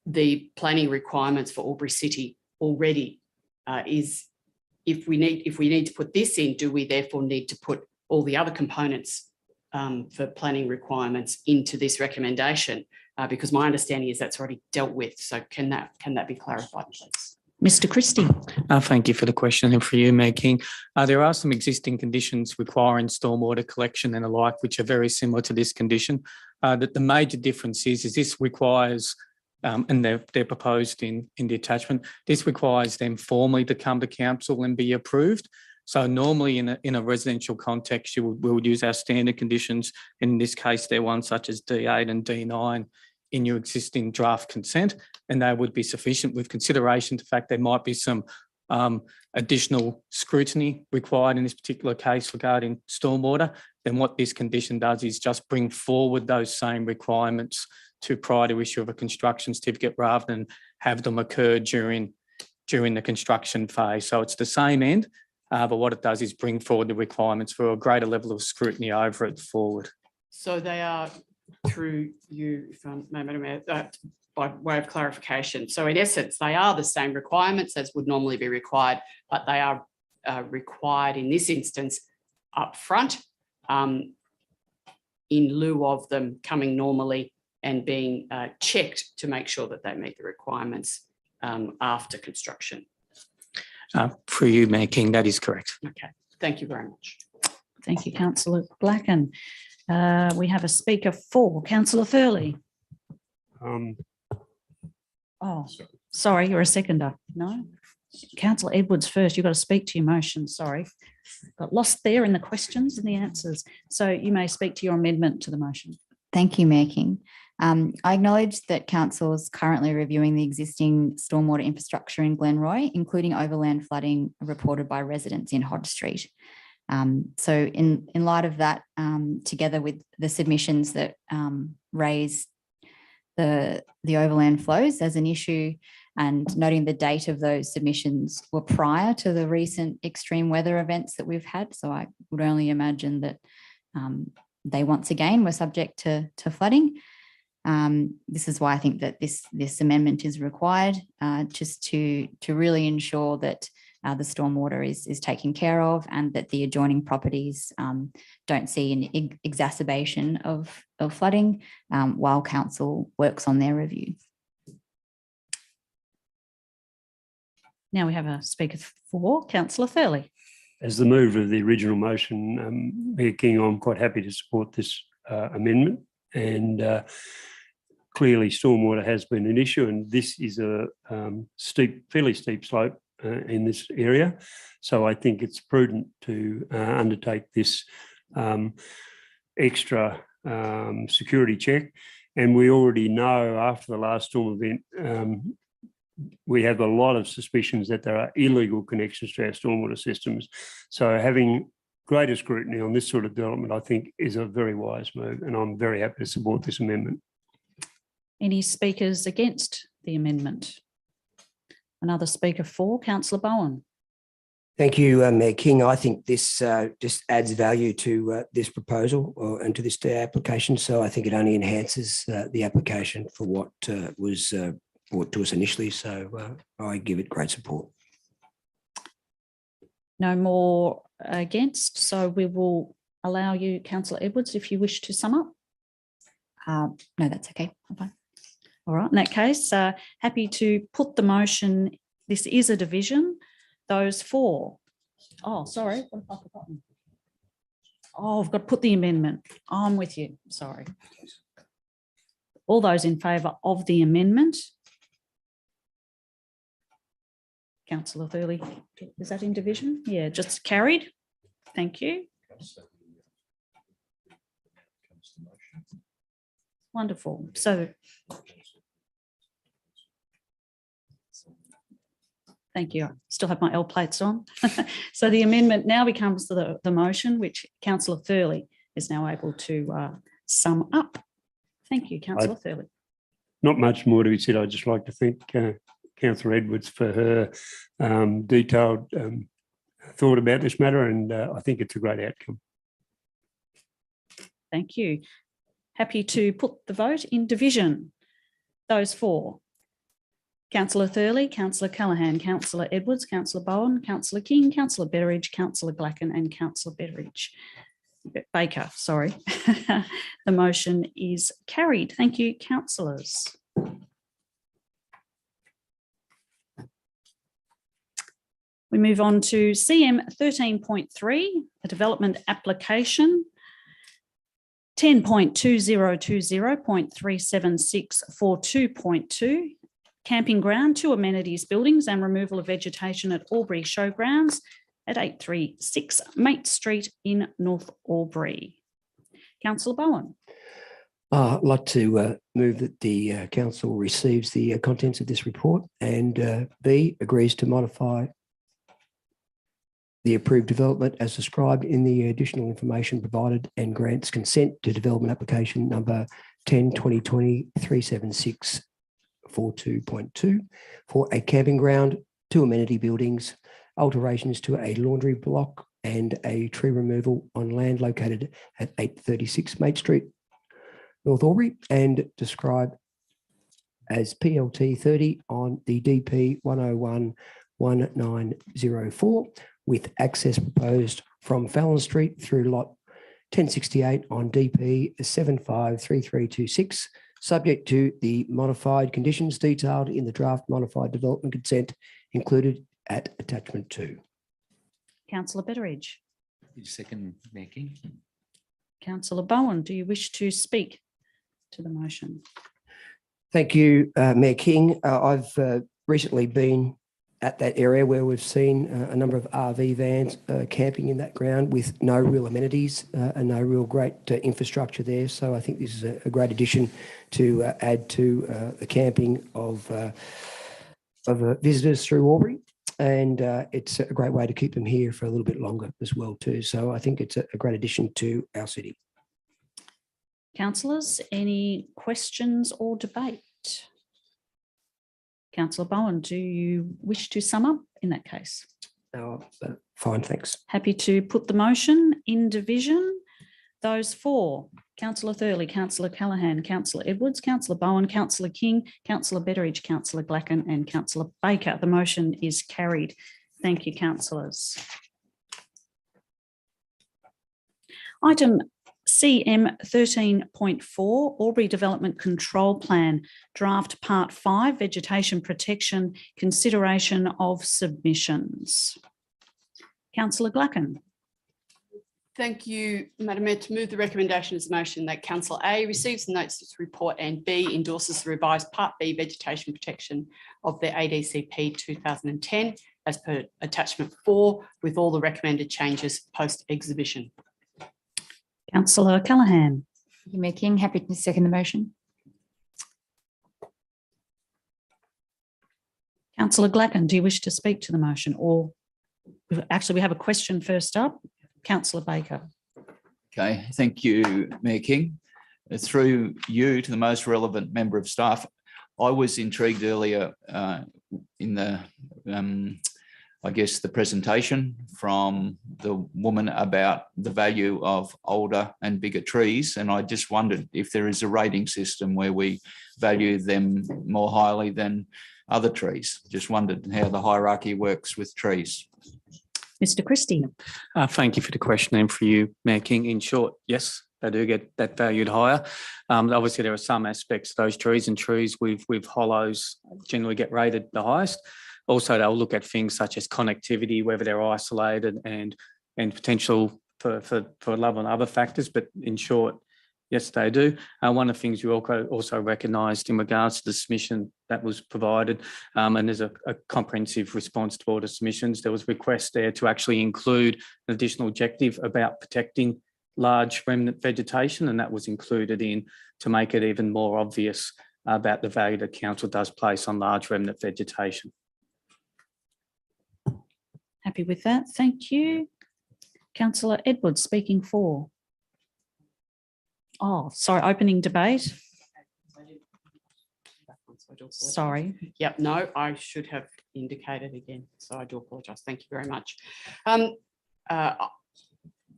the planning requirements for Albury City already? If we need to put this in, do we therefore need to put all the other components for planning requirements into this recommendation? Because my understanding is that's already dealt with. So can that be clarified, please? Mr. Christie. Thank you for the question, and for you, Mayor King. There are some existing conditions requiring stormwater collection and the like, which are very similar to this condition. That the major difference is this requires, and they're proposed in the attachment, this requires them formally to come to council and be approved. So normally in a residential context, we would use our standard conditions. In this case, they're ones such as D8 and D9 in your existing draft consent, and they would be sufficient with consideration to the fact there might be some additional scrutiny required in this particular case regarding stormwater. Then what this condition does is just bring forward those same requirements to prior to issue of a construction certificate rather than have them occur during the construction phase. So it's the same end, but what it does is bring forward the requirements for a greater level of scrutiny over it forward. So they are, through you, if I may, Madam Mayor, by way of clarification. So in essence, they are the same requirements as would normally be required, but they are required in this instance up front in lieu of them coming normally and being checked to make sure that they meet the requirements after construction. For you, Mayor King, that is correct. Okay, thank you very much. Thank you, Councillor Blacken. We have a speaker for Councillor Thurley. Oh, sorry, you're a seconder. No? Councillor Edwards first. You've got to speak to your motion. Sorry. Got lost there in the questions and the answers. So you may speak to your amendment to the motion. Thank you, Mayor King. I acknowledge that council is currently reviewing the existing stormwater infrastructure in Glenroy, including overland flooding reported by residents in Hodge Street. So in light of that, together with the submissions that raise the overland flows as an issue, and noting the date of those submissions were prior to the recent extreme weather events that we've had. So I would only imagine that they once again were subject to flooding. This is why I think that this amendment is required, just to really ensure that the stormwater is taken care of, and that the adjoining properties don't see an exacerbation of flooding while council works on their review. Now we have a speaker for Councillor Thurley. As the mover of the original motion, Mayor King, I'm quite happy to support this amendment. And clearly stormwater has been an issue, and this is a fairly steep slope in this area. So I think it's prudent to undertake this extra security check. And we already know after the last storm event, we have a lot of suspicions that there are illegal connections to our stormwater systems. So having greater scrutiny on this sort of development, I think, is a very wise move, and I'm very happy to support this amendment. Any speakers against the amendment? Another speaker for, Councillor Bowen. Thank you, Mayor King. I think this just adds value to this proposal and to this application. So I think it only enhances the application for what was brought to us initially. So I give it great support. No more against. So we will allow you, Councillor Edwards, if you wish to sum up. No, that's okay. Bye-bye. All right. In that case, happy to put the motion. This is a division. Those for. Oh, sorry. What have I forgotten? Oh, I've got to put the amendment. I'm with you. Sorry. All those in favour of the amendment. Councillor Thurley, is that in division? Yeah, just carried. Thank you. Wonderful. So, thank you. I still have my L plates on. So the amendment now becomes the motion, which Councillor Thurley is now able to sum up. Thank you, Councillor Thurley. Not much more to be said. I'd just like to thank Councillor Edwards for her detailed thought about this matter, and I think it's a great outcome. Thank you. Happy to put the vote in division. Those for. Councillor Thurley, Councillor Callaghan, Councillor Edwards, Councillor Bowen, Councillor King, Councillor Betteridge, Councillor Glacken and Councillor Baker, sorry. The motion is carried. Thank you, councillors. We move on to CM 13.3, a development application, 10.2020.37642.2, camping ground, 2 amenities buildings and removal of vegetation at Albury Showgrounds at 836 Mate Street in North Albury. Councillor Bowen. I'd like to move that the council receives the contents of this report and B, agrees to modify the approved development as described in the additional information provided and grants consent to development application number 10-2020-37642.2 for a camping ground, 2 amenity buildings, alterations to a laundry block and a tree removal on land located at 836 Mate Street, North Albury, and described as PLT 30 on the DP 101-1904 with access proposed from Fallon Street through lot 1068 on DP 753326, subject to the modified conditions detailed in the draft modified development consent included at attachment 2. Councillor Betteridge. Second, Mayor King. Councillor Bowen, do you wish to speak to the motion? Thank you, Mayor King. I've recently been at that area where we've seen a number of RV vans camping in that ground with no real amenities and no real great infrastructure there. So I think this is a great addition to add to the camping of visitors through Albury. And it's a great way to keep them here for a little bit longer as well too. So I think it's a great addition to our city. Councillors, any questions or debate? Councillor Bowen, do you wish to sum up in that case? Fine, thanks. Happy to put the motion in division. Those for: Councillor Thurley, Councillor Callaghan, Councillor Edwards, Councillor Bowen, Councillor King, Councillor Betteridge, Councillor Glacken and Councillor Baker. The motion is carried. Thank you, councillors. Item CM 13.4, Albury Development Control Plan, Draft Part 5, Vegetation Protection, Consideration of Submissions. Councillor Glacken. Thank you, Madam Mayor. To move the recommendation as a motion that Council A receives and notes its report and B endorses the revised Part B Vegetation Protection of the ADCP 2010 as per attachment 4 with all the recommended changes post-exhibition. Councillor Callaghan. Thank you, Mayor King. Happy to second the motion. Councillor Glacken, do you wish to speak to the motion? Or actually, we have a question first up. Councillor Baker. Okay, thank you, Mayor King. Through you to the most relevant member of staff, I was intrigued earlier in the, I guess, the presentation from the woman about the value of older and bigger trees. And I just wondered if there is a rating system where we value them more highly than other trees. Just wondered how the hierarchy works with trees. Mr. Christie. Thank you for the question, and for you, Mayor King. In short, yes, they do get that valued higher. Obviously, there are some aspects of those trees, and trees with hollows generally get rated the highest. Also, they'll look at things such as connectivity, whether they're isolated, and potential for love and other factors. But in short, yes, they do. One of the things you also recognised in regards to the submission that was provided, and there's a comprehensive response to all the submissions, there was a request there to actually include an additional objective about protecting large remnant vegetation, and that was included in to make it even more obvious about the value that council does place on large remnant vegetation. Happy with that. Thank you. Councillor Edwards speaking for. Oh, sorry, opening debate. Sorry. Yep, no, I should have indicated again, so I do apologise. Thank you very much.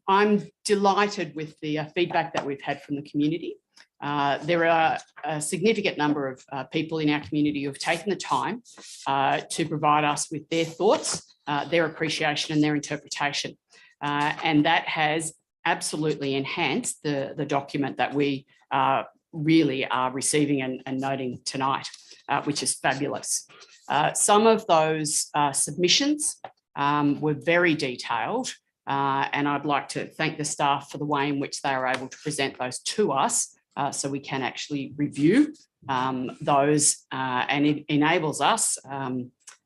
I'm delighted with the feedback that we've had from the community. There are a significant number of people in our community who have taken the time to provide us with their thoughts, their appreciation and their interpretation. And that has absolutely enhanced the document that we really are receiving and noting tonight, which is fabulous. Some of those submissions were very detailed, and I'd like to thank the staff for the way in which they are able to present those to us so we can actually review those, and it enables us,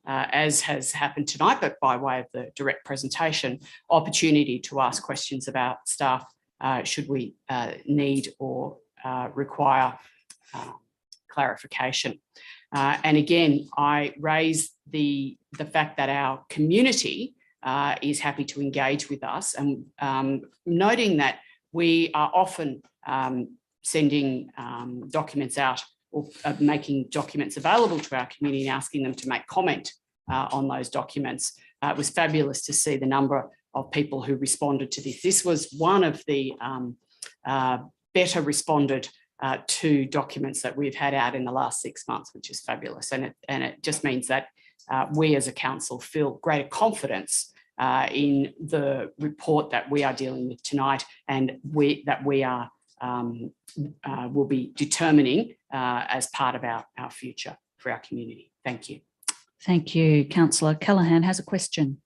as has happened tonight, but by way of the direct presentation, opportunity to ask questions about staff should we need or require clarification. And again, I raise the fact that our community is happy to engage with us, and noting that we are often sending documents out or making documents available to our community and asking them to make comment on those documents. It was fabulous to see the number of people who responded to this. This was one of the better responded to documents that we've had out in the last 6 months, which is fabulous. And it just means that we as a council feel greater confidence in the report that we are dealing with tonight, and that we are will be determining as part of our future for our community. Thank you. Thank you. Councillor Callaghan has a question.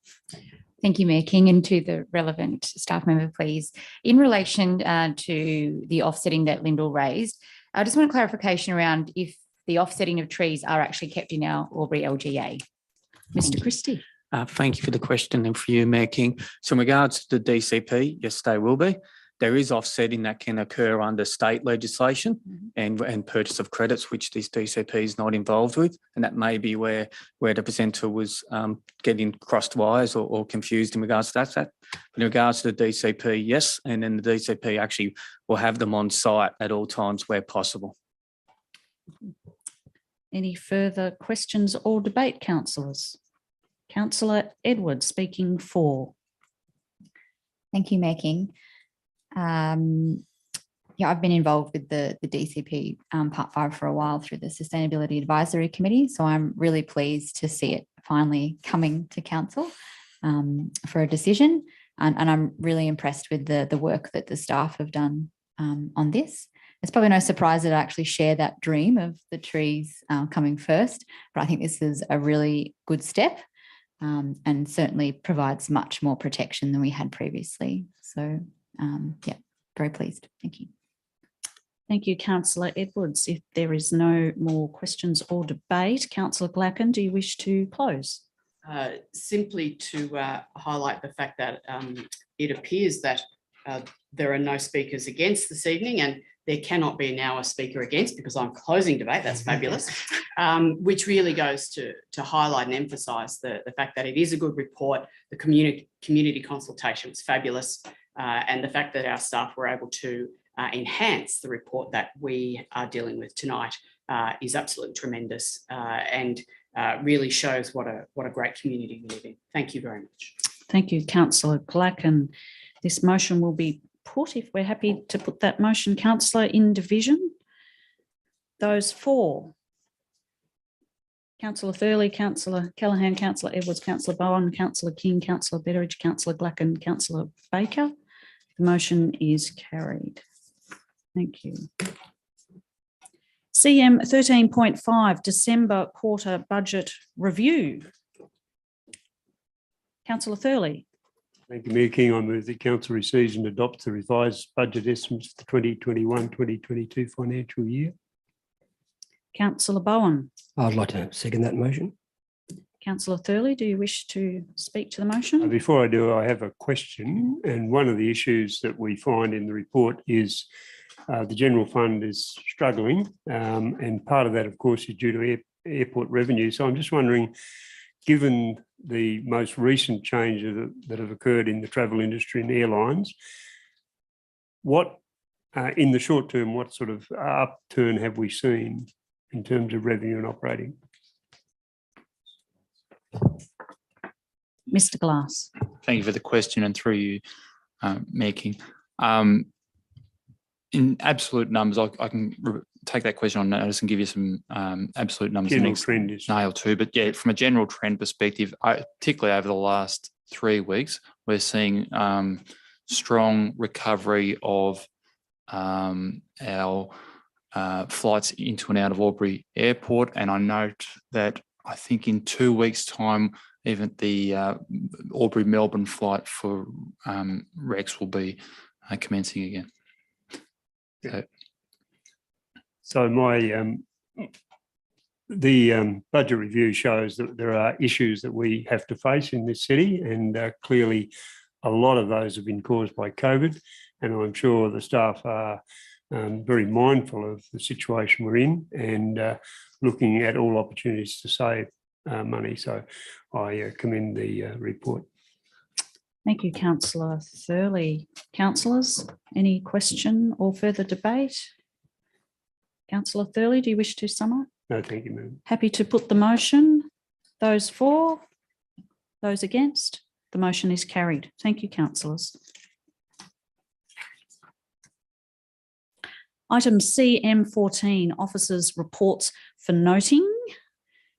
Thank you, Mayor King, and to the relevant staff member, please. In relation to the offsetting that Lyndall raised, I just want a clarification around if the offsetting of trees are actually kept in our Albury LGA. Mr. Christie. Thank you for the question and for you, Mayor King. So in regards to the DCP, yes, they will be. There is offsetting that can occur under state legislation and purchase of credits, which this DCP is not involved with. And that may be where the presenter was getting crossed wires or confused in regards to that. But in regards to the DCP, yes. And then the DCP actually will have them on site at all times where possible. Any further questions or debate, councillors? Councillor Edwards speaking for. Thank you, Mayor King. Yeah, I've been involved with the DCP Part 5 for a while through the Sustainability Advisory Committee. So I'm really pleased to see it finally coming to council for a decision. And I'm really impressed with the work that the staff have done on this. It's probably no surprise that I actually share that dream of the trees coming first, but I think this is a really good step and certainly provides much more protection than we had previously. So yeah, very pleased. Thank you. Thank you, Councillor Edwards. If there is no more questions or debate, Councillor Glacken, do you wish to close? Simply to highlight the fact that it appears that there are no speakers against this evening, and there cannot be now a speaker against because I'm closing debate. That's fabulous, which really goes to highlight and emphasise the fact that it is a good report. The community consultation was fabulous, and the fact that our staff were able to enhance the report that we are dealing with tonight is absolutely tremendous and really shows what a great community we live in. Thank you very much. Thank you, Councillor Glacken. This motion will be put, if we're happy to put that motion, Councillor, in division. Those for: Councillor Thurley, Councillor Callaghan, Councillor Edwards, Councillor Bowen, Councillor King, Councillor Betteridge, Councillor Glacken, Councillor Baker. The motion is carried. Thank you. CM 13.5, December quarter budget review. Councillor Thurley. Thank you, Mayor King. I move that council receives and adopts the revised budget estimates for the 2021-2022 financial year. Councillor Bowen. I'd like to second that motion. Councillor Thurley, do you wish to speak to the motion? Before I do, I have a question. And one of the issues that we find in the report is the general fund is struggling. And part of that, of course, is due to airport revenue. So I'm just wondering, given the most recent changes that have occurred in the travel industry and airlines, what, in the short term, what sort of upturn have we seen in terms of revenue and operating? Mr. Glass. Thank you for the question, and through you, Mayor King. In absolute numbers, I can take that question on notice and give you some absolute numbers. General trend is nail too, but yeah, from a general trend perspective, particularly over the last 3 weeks, we're seeing strong recovery of our flights into and out of Albury Airport, and I note that I think in 2 weeks' time, even the Albury Melbourne flight for Rex will be commencing again. So my the budget review shows that there are issues that we have to face in this city, and clearly a lot of those have been caused by COVID, and I'm sure the staff are very mindful of the situation we're in and looking at all opportunities to save money. So I commend the report. Thank you, Councillor Thurley. Councillors, any question or further debate? Councillor Thurley, do you wish to sum up? No, thank you, ma'am. Happy to put the motion. Those for, those against, the motion is carried. Thank you, councillors. Item CM14, officers' reports for noting.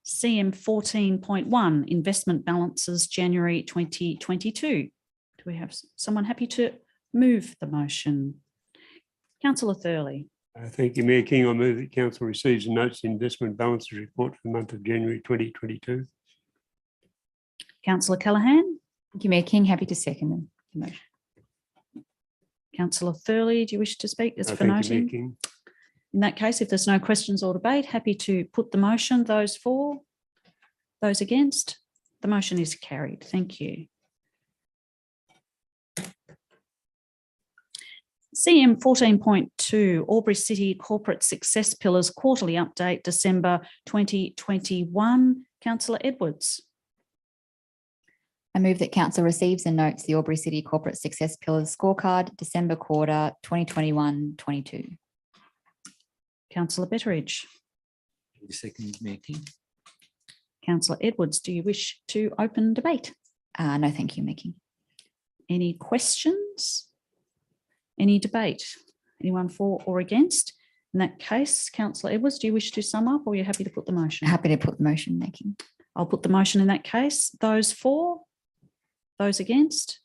CM 14.1, investment balances January 2022. Do we have someone happy to move the motion? Councillor Thurley. Thank you, Mayor King. I move that council receives and notes the investment balances report for the month of January 2022. Councillor Callaghan. Thank you, Mayor King. Happy to second the motion. Councillor Thurley, do you wish to speak? As for thank noting? you, Mayor King. In that case, if there's no questions or debate, happy to put the motion. Those for, those against, The motion is carried. Thank you. CM 14.2, Albury City Corporate Success Pillars Quarterly Update, December 2021. Councillor Edwards. I move that council receives and notes the Albury City Corporate Success Pillars Scorecard, December quarter 2021-22. Councillor Betteridge. Second, Mayor King. Councillor Edwards, do you wish to open debate? No, thank you, Mayor King. Any questions? Any debate? Anyone for or against? In that case, Councillor Edwards, do you wish to sum up or are you happy to put the motion? Happy to put the motion, Mayor King. I'll put the motion in that case. Those for? Those against?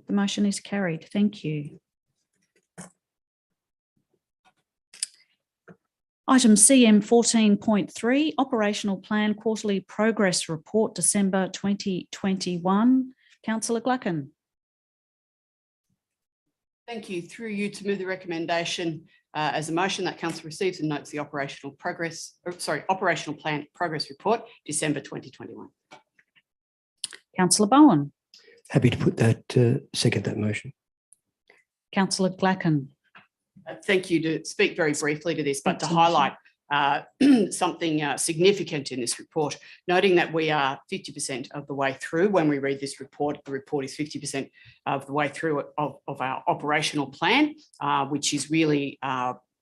The motion is carried. Thank you. Item CM 14.3, Operational Plan Quarterly Progress Report, December 2021. Councillor Gluckin. Thank you. Through you to move the recommendation as a motion that council receives and notes the Operational Plan Progress Report, December 2021. Councillor Bowen. Happy to put that, second that motion. Councillor Gluckin. Thank you. To speak very briefly to this, but to highlight something significant in this report, noting that we are 50% of the way through. When we read this report, the report is 50% of the way through of our operational plan, which is really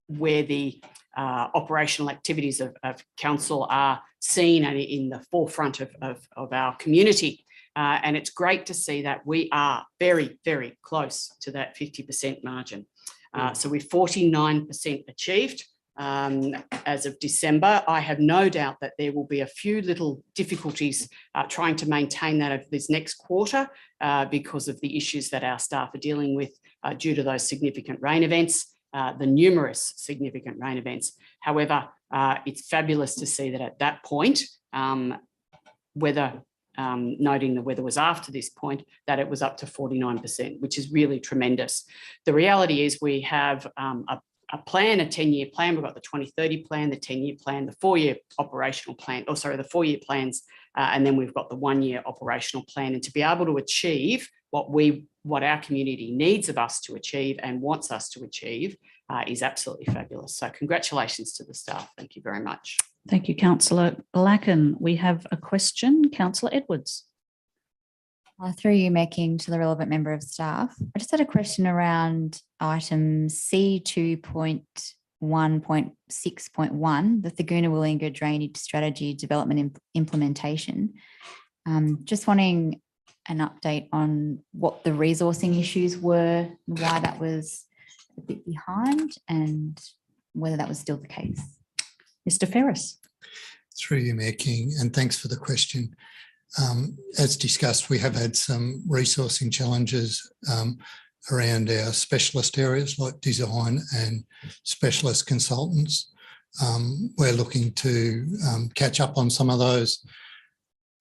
where the operational activities of council are seen and in the forefront of our community. And it's great to see that we are very, very close to that 50% margin. So we're 49% achieved as of December. I have no doubt that there will be a few little difficulties trying to maintain that over this next quarter because of the issues that our staff are dealing with due to those significant rain events, the numerous significant rain events. However, it's fabulous to see that at that point, noting the weather was after this point, that it was up to 49%, which is really tremendous. The reality is we have a plan, a 10-year plan. We've got the 2030 plan, the 10-year plan, the 4-year operational plan, the 4-year plans, and then we've got the 1-year operational plan. And to be able to achieve what our community needs of us to achieve and wants us to achieve is absolutely fabulous. So congratulations to the staff. Thank you very much. Thank you, Councillor Blacken. We have a question. Councillor Edwards. Through you, Mayor King, to the relevant member of staff. I just had a question around item C2.1.6.1, the Thaguna-Willinga Drainage Strategy Development Implementation. Just wanting an update on what the resourcing issues were, why that was a bit behind and whether that was still the case. Mr. Ferris. Through you, Mayor King, and thanks for the question. As discussed, we have had some resourcing challenges around our specialist areas like design and specialist consultants. We're looking to catch up on some of those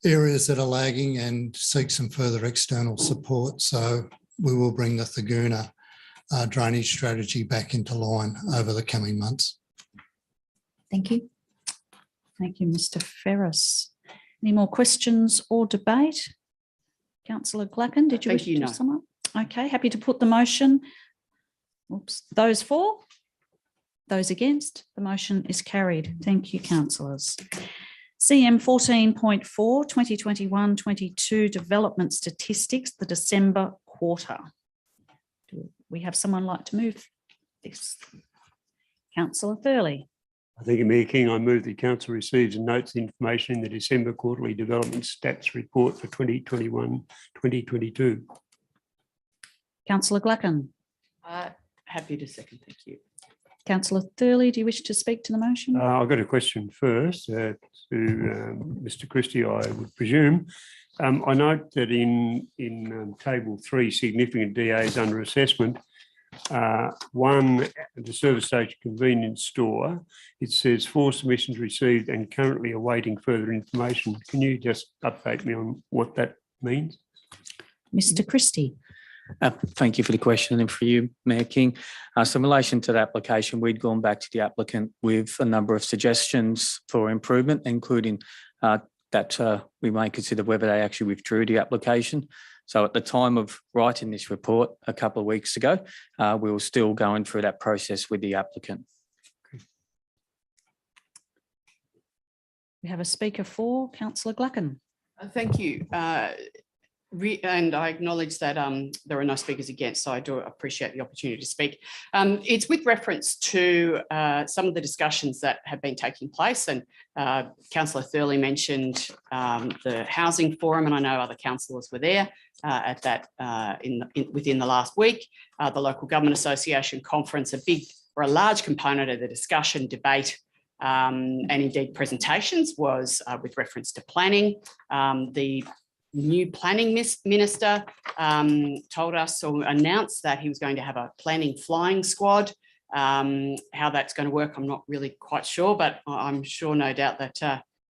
areas that are lagging and seek some further external support. So we will bring the Thaguna drainage strategy back into line over the coming months. Thank you. Thank you, Mr. Ferris. Any more questions or debate? Councillor Glacken, did you wish to sum up? Okay, happy to put the motion. Oops. Those for? Those against? The motion is carried. Thank you, councillors. CM 14.4, 2021-22 Development Statistics, the December quarter. Do we have someone like to move this? Councillor Thurley. Thank you, Mayor King. I move that council receives and notes the information in the December quarterly development stats report for 2021-2022. Councillor Glacken. Happy to second, thank you. Councillor Thurley, do you wish to speak to the motion? I've got a question first to Mr. Christie, I would presume. I note that in table 3, significant DAs under assessment, one, the service station convenience store, it says 4 submissions received and currently awaiting further information. Can you just update me on what that means? Mr. Christie. Thank you for the question, and for you, Mayor King. So in relation to the application, we'd gone back to the applicant with a number of suggestions for improvement, including that we may consider whether they actually withdrew the application. So at the time of writing this report a couple of weeks ago, we were still going through that process with the applicant. We have a speaker for Councillor Gluckin. Thank you. And I acknowledge that there are no speakers against, so I do appreciate the opportunity to speak. It's with reference to some of the discussions that have been taking place, and Councillor Thurley mentioned the housing forum, and I know other councillors were there at that within the last week. The Local Government Association conference, a large component of the discussion, debate, and indeed presentations was with reference to planning. The new planning minister told us or announced that he was going to have a planning flying squad. How that's going to work, I'm not really quite sure, but I'm sure, no doubt that,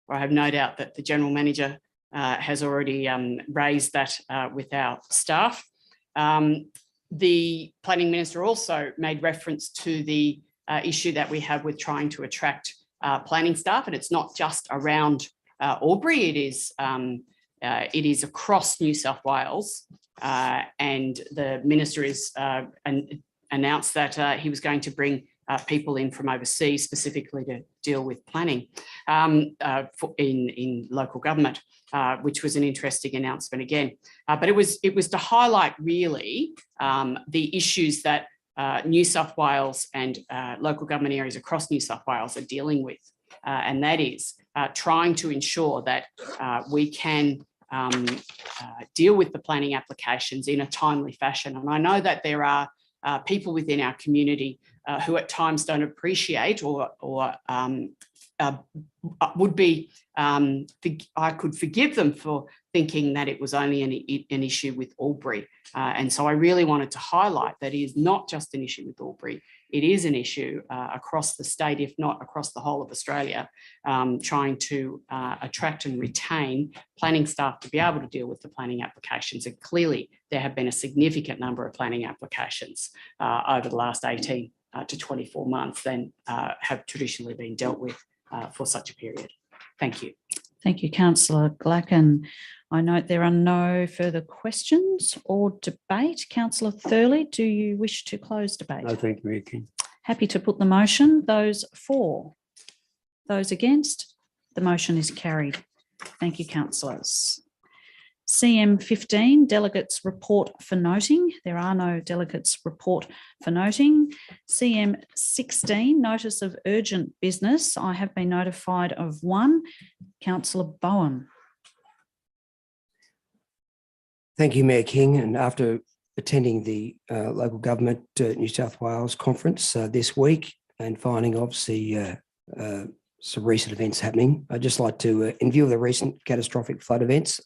or I have no doubt that the general manager has already raised that with our staff. The planning minister also made reference to the issue that we have with trying to attract planning staff, and it's not just around Albury, it is across New South Wales, and the minister is announced that he was going to bring people in from overseas specifically to deal with planning in local government, which was an interesting announcement again. But it was to highlight really the issues that New South Wales and local government areas across New South Wales are dealing with, and that is trying to ensure that we can deal with the planning applications in a timely fashion. And I know that there are people within our community who at times don't appreciate or would be, I could forgive them for thinking that it was only an issue with Albury. And so I really wanted to highlight that it is not just an issue with Albury. It is an issue across the state, if not across the whole of Australia, trying to attract and retain planning staff to be able to deal with the planning applications. And clearly there have been a significant number of planning applications over the last 18 to 24 months than have traditionally been dealt with for such a period. Thank you. Thank you, Councillor Gluckin. I note there are no further questions or debate. Councillor Thurley, do you wish to close debate? No, thank you, Mayor King. Happy to put the motion. Those for? Those against? The motion is carried. Thank you, councillors. CM 15, delegates report for noting. There are no delegates report for noting. CM 16, notice of urgent business. I have been notified of one. Councillor Bowen. Thank you, Mayor King. And after attending the local government New South Wales conference this week and finding obviously some recent events happening, I'd just like to, in view of the recent catastrophic flood events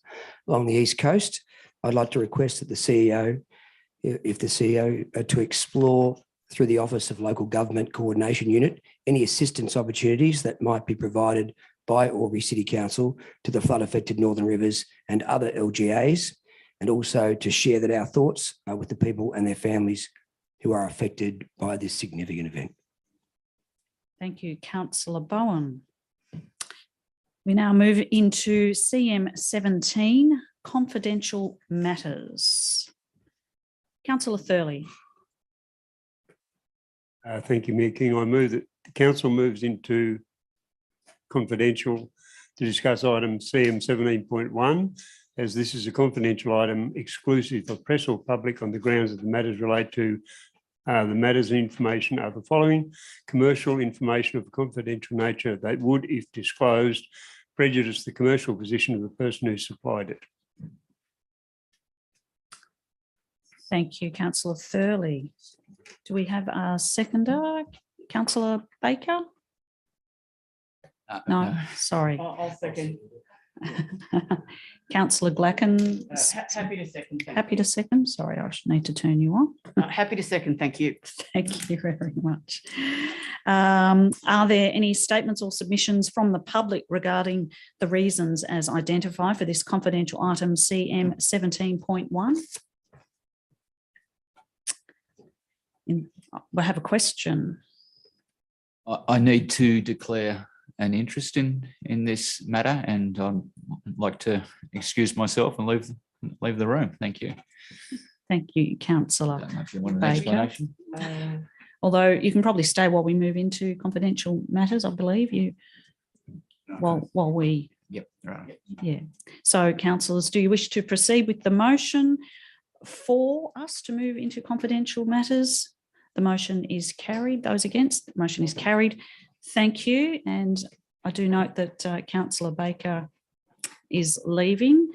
along the East Coast, I'd like to request that the CEO, if the CEO, to explore through the Office of Local Government Coordination Unit any assistance opportunities that might be provided by Albury City Council to the flood-affected Northern Rivers and other LGAs, and also to share that our thoughts with the people and their families who are affected by this significant event. Thank you, Councillor Bowen. We now move into CM 17, confidential matters. Councillor Thurley. Thank you, Mayor King. I move that the council moves into confidential to discuss item CM 17.1, as this is a confidential item exclusive of press or public on the grounds that the matters relate to the matters and information are the following: commercial information of a confidential nature that would, if disclosed, prejudice the commercial position of the person who supplied it. Thank you, Councillor Thurley. Do we have a seconder? Councillor Baker? No, sorry. I'll second. Councillor Gluckin. Happy to second. Happy to second. Sorry, I should need to turn you on. Happy to second. Thank you. Thank you very much. Are there any statements or submissions from the public regarding the reasons as identified for this confidential item CM 17.1? I have a question. I need to declare an interest in this matter, and I'd like to excuse myself and leave the room. Thank you. Thank you, Councillor Don't know if you want an Baker. explanation. Although you can probably stay while we move into confidential matters, I believe you. While we. Yep. Right. Yeah. So, councillors, do you wish to proceed with the motion for us to move into confidential matters? The motion is carried. Those against, the motion is carried. Thank you. And I do note that Councillor Baker is leaving.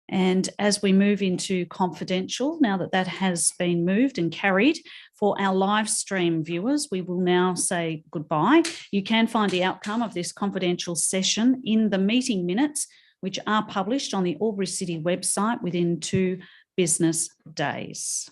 And as we move into confidential, now that that has been moved and carried, for our live stream viewers, we will now say goodbye. You can find the outcome of this confidential session in the meeting minutes, which are published on the Albury City website within 2 business days.